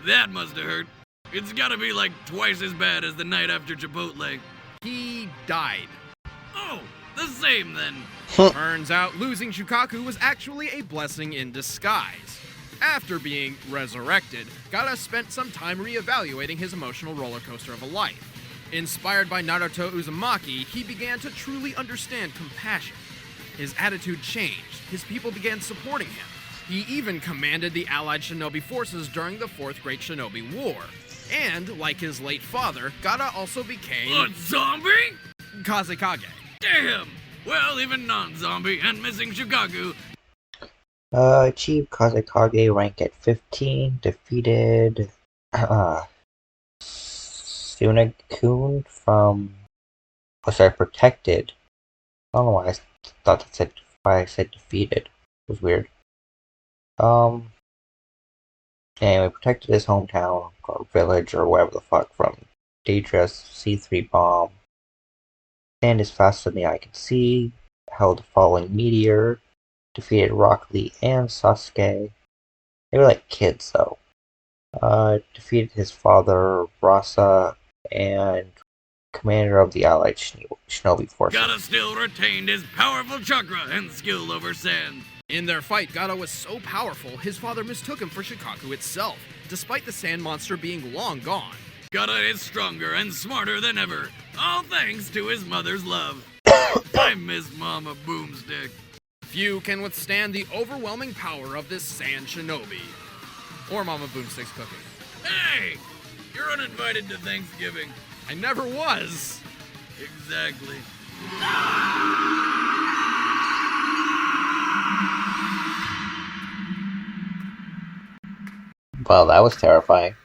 Speaker 4: That must have hurt. It's gotta be like twice as bad as the night after Chipotle.
Speaker 2: He died.
Speaker 4: Oh, the same then.
Speaker 2: Turns out losing Shukaku was actually a blessing in disguise. After being resurrected, Gaara spent some time re-evaluating his emotional roller coaster of a life. Inspired by Naruto Uzumaki, he began to truly understand compassion. His attitude changed, his people began supporting him. He even commanded the allied shinobi forces during the Fourth Great Shinobi War. And, like his late father, Gaara also became...
Speaker 4: A zombie?
Speaker 2: Kazekage.
Speaker 4: Damn! Well, even non-zombie and missing Shukaku.
Speaker 1: Achieved Kazekage rank at 15, defeated Sunakun from... protected. I don't know why I thought that said, why I said defeated. It was weird. Anyway, protected his hometown, or village, or whatever the fuck, from dangerous C3 bomb. Sand is faster than the eye can see, held a falling meteor, defeated Rock Lee and Sasuke. They were like kids, though. Defeated his father, Rasa, and commander of the allied shinobi forces.
Speaker 4: Gaara still retained his powerful chakra and skill over sand.
Speaker 2: In their fight, Gaara was so powerful, his father mistook him for Shukaku itself, despite the sand monster being long gone.
Speaker 4: Gaara is stronger and smarter than ever, all thanks to his mother's love. I miss Mama Boomstick.
Speaker 2: Few can withstand the overwhelming power of this sand shinobi. Or Mama Boomstick's cooking.
Speaker 4: Hey! You're uninvited to Thanksgiving.
Speaker 2: I never was.
Speaker 4: Exactly.
Speaker 1: Well, that was terrifying.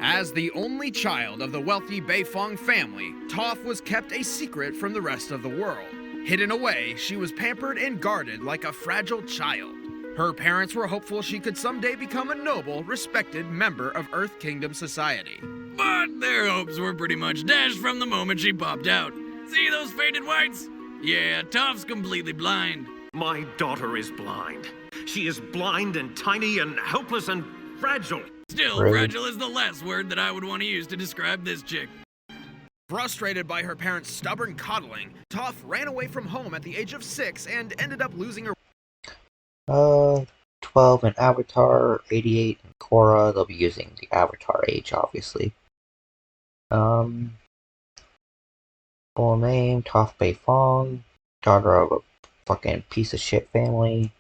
Speaker 2: As the only child of the wealthy Beifong family, Toph was kept a secret from the rest of the world. Hidden away, she was pampered and guarded like a fragile child. Her parents were hopeful she could someday become a noble, respected member of Earth Kingdom society.
Speaker 4: But their hopes were pretty much dashed from the moment she popped out. See those faded whites? Yeah, Toph's completely blind.
Speaker 8: My daughter is blind. She is blind and tiny and helpless and fragile.
Speaker 4: Still, fragile is the last word that I would want to use to describe this chick.
Speaker 2: Frustrated by her parents' stubborn coddling, Toph ran away from home at the age of 6 and ended up losing her...
Speaker 1: 12 in Avatar, 88 in Korra. They'll be using the Avatar age, obviously. Full name, Toph Beifong, daughter of a fucking piece of shit family,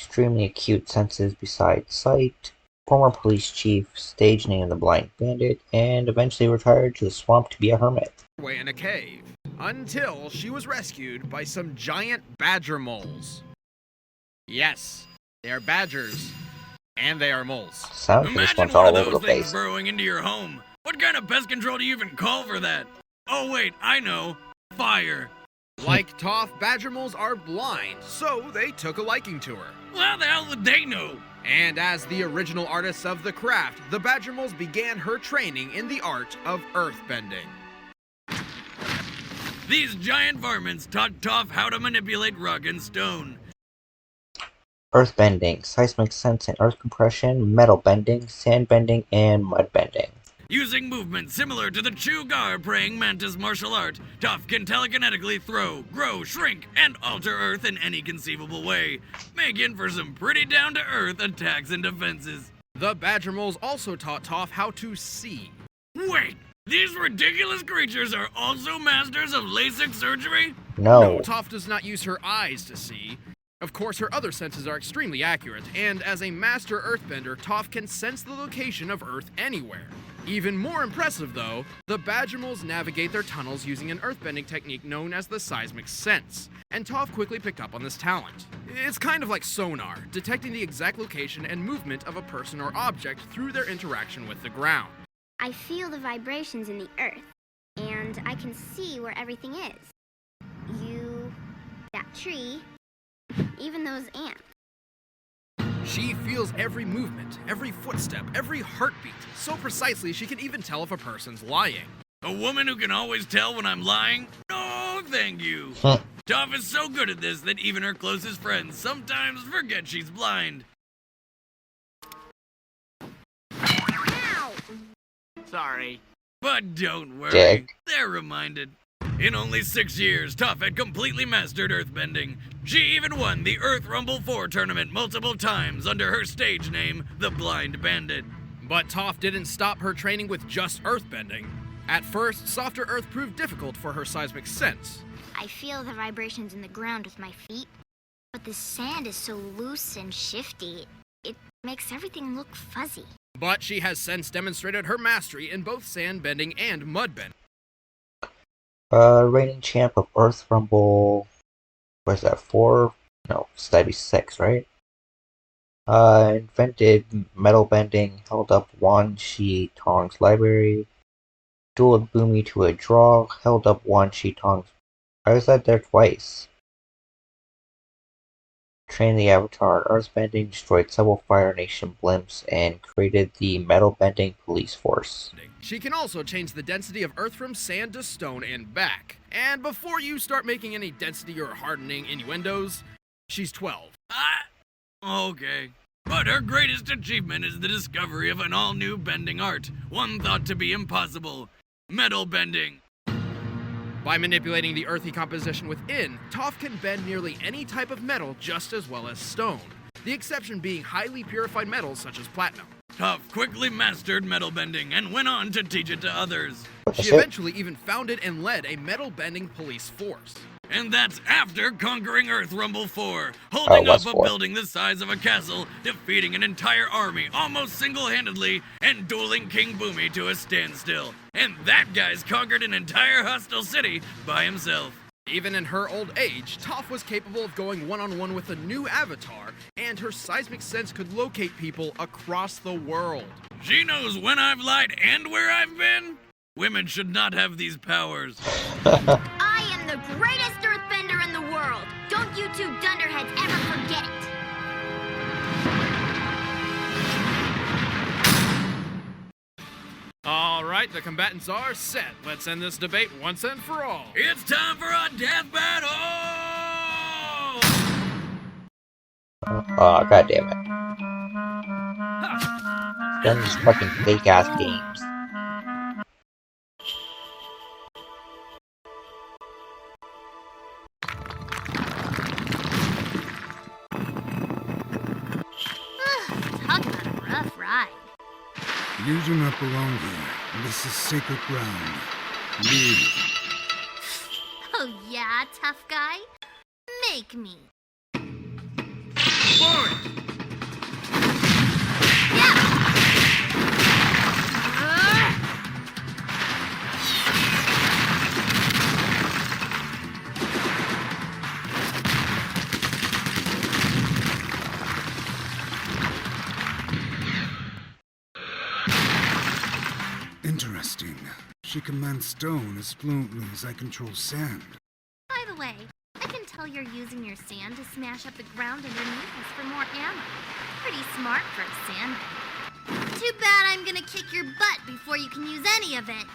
Speaker 1: extremely acute senses besides sight, former police chief, stage name The Blind Bandit, and eventually retired to the swamp to be a hermit.
Speaker 2: ...way in a cave, until she was rescued by some giant badger moles. Yes, they are badgers, and they are moles.
Speaker 1: Sound for this
Speaker 4: Imagine
Speaker 1: one's
Speaker 4: one
Speaker 1: all
Speaker 4: of
Speaker 1: over
Speaker 4: those
Speaker 1: the
Speaker 4: things
Speaker 1: place.
Speaker 4: burrowing into your home. What kind of pest control do you even call for that? Oh wait, I know. Fire.
Speaker 2: Like Toph, badger moles are blind, so they took a liking to her.
Speaker 4: Well, how the hell would they know?
Speaker 2: And as the original artists of the craft, the badger moles began her training in the art of earthbending.
Speaker 4: These giant varmints taught Toph how to manipulate rock and stone.
Speaker 1: Earthbending, seismic sense and earth compression, metal bending, sand bending, and mud bending.
Speaker 4: Using movement similar to the Chugar praying mantis martial art, Toph can telekinetically throw, grow, shrink, and alter Earth in any conceivable way, making for some pretty down-to-earth attacks and defenses.
Speaker 2: The badger moles also taught Toph how to see.
Speaker 4: Wait, These ridiculous creatures are also masters of LASIK surgery?
Speaker 1: No.
Speaker 2: Toph does not use her eyes to see. Of course, her other senses are extremely accurate, and as a master earthbender, Toph can sense the location of Earth anywhere. Even more impressive, though, the Badgermoles navigate their tunnels using an earthbending technique known as the seismic sense, and Toph quickly picked up on this talent. It's kind of like sonar, detecting the exact location and movement of a person or object through their interaction with the ground.
Speaker 15: I feel the vibrations in the earth, and I can see where everything is. You, that tree, even those ants.
Speaker 2: She feels every movement, every footstep, every heartbeat, so precisely she can even tell if a person's lying.
Speaker 4: A woman who can always tell when I'm lying? No, thank you. Toph is so good at this that even her closest friends sometimes forget she's blind.
Speaker 15: Ow!
Speaker 8: Sorry.
Speaker 4: But don't worry,
Speaker 1: Dick.
Speaker 4: they're reminded. In only 6 years, Toph had completely mastered earthbending. She even won the Earth Rumble 4 tournament multiple times under her stage name, the Blind Bandit.
Speaker 2: But Toph didn't stop her training with just earthbending. At first, softer earth proved difficult for her seismic sense.
Speaker 15: I feel the vibrations in the ground with my feet, but the sand is so loose and shifty, it makes everything look fuzzy.
Speaker 2: But she has since demonstrated her mastery in both sand bending and mud bending.
Speaker 1: Reigning champ of Earth Rumble. Where's that? 4? No, it's gotta be 6, right? Invented metal bending, held up Wan Shi Tong's library. Dueled Boomy to a draw, held up Wan Shi Tong's. I was that there twice. Trained the Avatar in earthbending, destroyed several Fire Nation blimps, and created the metal bending police force.
Speaker 2: She can also change the density of earth from sand to stone and back. And before you start making any density or hardening innuendos, she's 12.
Speaker 4: Okay. But her greatest achievement is the discovery of an all-new bending art, one thought to be impossible: metal bending.
Speaker 2: By manipulating the earthy composition within, Toph can bend nearly any type of metal just as well as stone, the exception being highly purified metals such as platinum.
Speaker 4: Toph quickly mastered metal bending and went on to teach it to others.
Speaker 2: She eventually even founded and led a metal bending police force.
Speaker 4: And that's after conquering Earth Rumble 4, holding up a
Speaker 1: 4.
Speaker 4: building the size of a castle, defeating an entire army almost single-handedly, and dueling King Boomy to a standstill. And that guy's conquered an entire hostile city by himself.
Speaker 2: Even in her old age, Toph was capable of going one-on-one with a new avatar, and her seismic sense could locate people across the world.
Speaker 4: She knows when I've lied and where I've been. Women should not have these powers.
Speaker 15: I am the greatest earthbender in the world. Don't you two dunderheads ever forget it.
Speaker 2: All right, the combatants are set. Let's end this debate once and for all.
Speaker 4: It's time for a death battle!
Speaker 1: Oh, god damn it. Done these fucking fake ass games.
Speaker 15: Talk about a rough ride.
Speaker 16: You do not belong here. This is sacred ground. Leave.
Speaker 15: Oh yeah, tough guy? Make me.
Speaker 16: Interesting. She commands stone as fluently as I control sand.
Speaker 15: By the way, I can tell you're using your sand to smash up the ground underneath us for more ammo. Pretty smart for a sand. Too bad I'm gonna kick your butt before you can use any of it.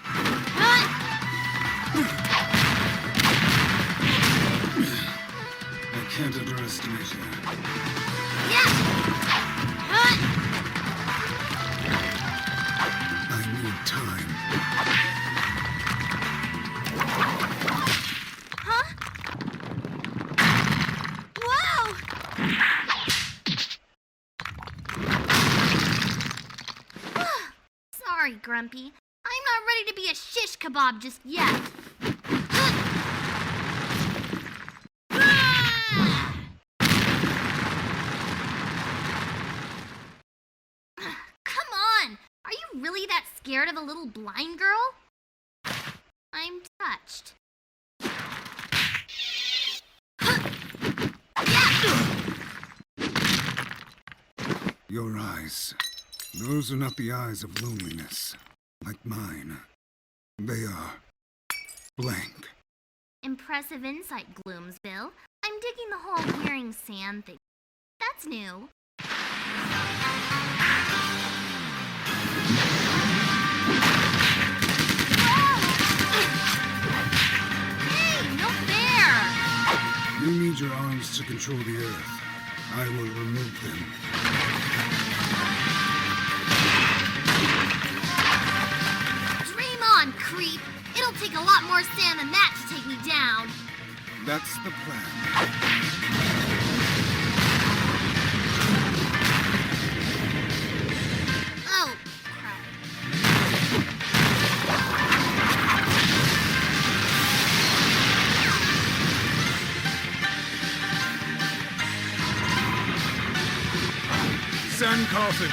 Speaker 16: I can't underestimate her. I need time.
Speaker 15: Sorry, Grumpy. I'm not ready to be a shish kebab just yet. Come on! Are you really that scared of a little blind girl? I'm touched.
Speaker 16: Your eyes. Those are not the eyes of loneliness, like mine. They are blank.
Speaker 15: Impressive insight, Gloomsville. I'm digging the whole wearing sand thing. That's new. Hey, no fair!
Speaker 16: You need your arms to control the earth. I will remove them.
Speaker 15: Dream on, creep! It'll take a lot more sand than that to take me down.
Speaker 16: That's the plan.
Speaker 15: Oh,
Speaker 16: Sun coffin.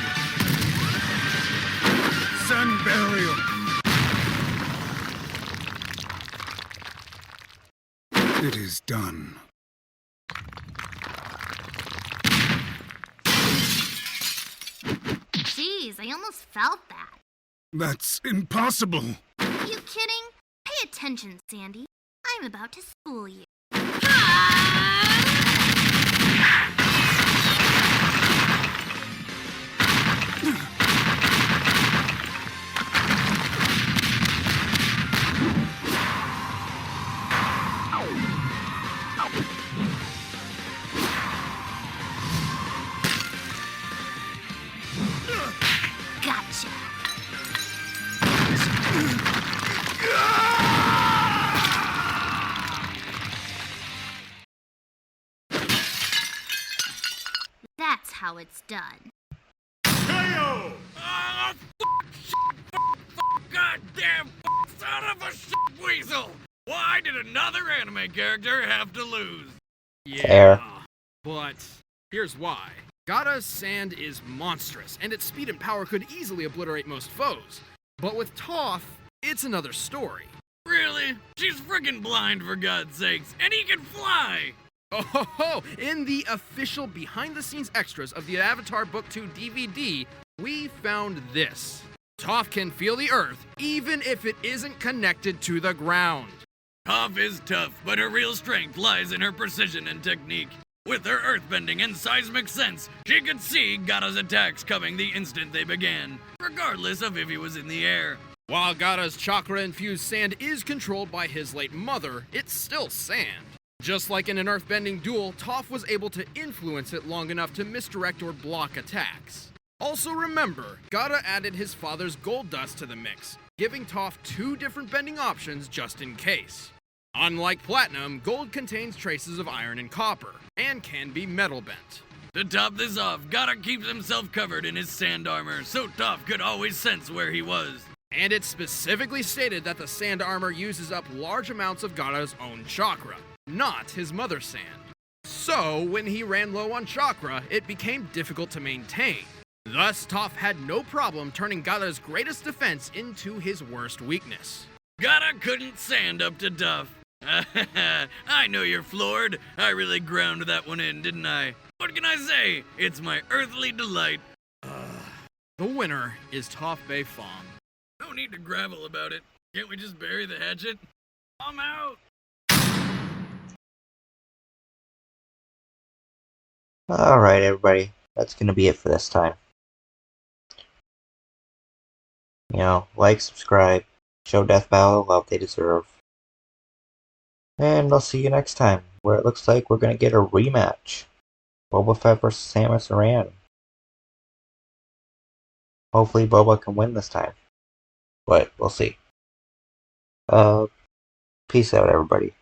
Speaker 16: Sun burial. It is done.
Speaker 15: Jeez, I almost felt that.
Speaker 16: That's impossible.
Speaker 15: You kidding? Pay attention, Sandy. I'm about to school you. Gotcha. That's how it's done.
Speaker 4: KO! Goddamn son of a shit weasel! Why did another anime character have to lose?
Speaker 2: Yeah,
Speaker 1: Fair.
Speaker 2: but here's why. Gaara's sand is monstrous, and its speed and power could easily obliterate most foes. But with Toph, it's another story.
Speaker 4: Really? She's friggin' blind, for God's sakes, and he can fly!
Speaker 2: Oh ho ho! In the official behind-the-scenes extras of the Avatar Book 2 DVD, we found this. Toph can feel the earth, even if it isn't connected to the ground.
Speaker 4: Toph is tough, but her real strength lies in her precision and technique. With her earthbending and seismic sense, she could see Gaara's attacks coming the instant they began, regardless of if he was in the air.
Speaker 2: While Gaara's chakra-infused sand is controlled by his late mother, it's still sand. Just like in an earthbending duel, Toph was able to influence it long enough to misdirect or block attacks. Also remember, Gaara added his father's gold dust to the mix, giving Toph two different bending options just in case. Unlike platinum, gold contains traces of iron and copper, and can be metal bent.
Speaker 4: To top this off, Gaara keeps himself covered in his sand armor, so Toph could always sense where he was.
Speaker 2: And it's specifically stated that the sand armor uses up large amounts of Gaara's own chakra, not his mother's sand. So, when he ran low on chakra, it became difficult to maintain. Thus, Toph had no problem turning Gaara's greatest defense into his worst weakness.
Speaker 4: Gaara couldn't stand up to Toph. I know you're floored. I really ground that one in, didn't I? What can I say? It's my earthly delight.
Speaker 2: The winner is Toph Bei Fong.
Speaker 4: No need to gravel about it. Can't we just bury the hatchet? I'm out.
Speaker 1: Alright, everybody. That's going to be it for this time. Like, subscribe, show Death Battle the love they deserve. And I'll see you next time, where it looks like we're going to get a rematch. Boba Fett vs. Samus Aran. Hopefully Boba can win this time. But we'll see. Peace out, everybody.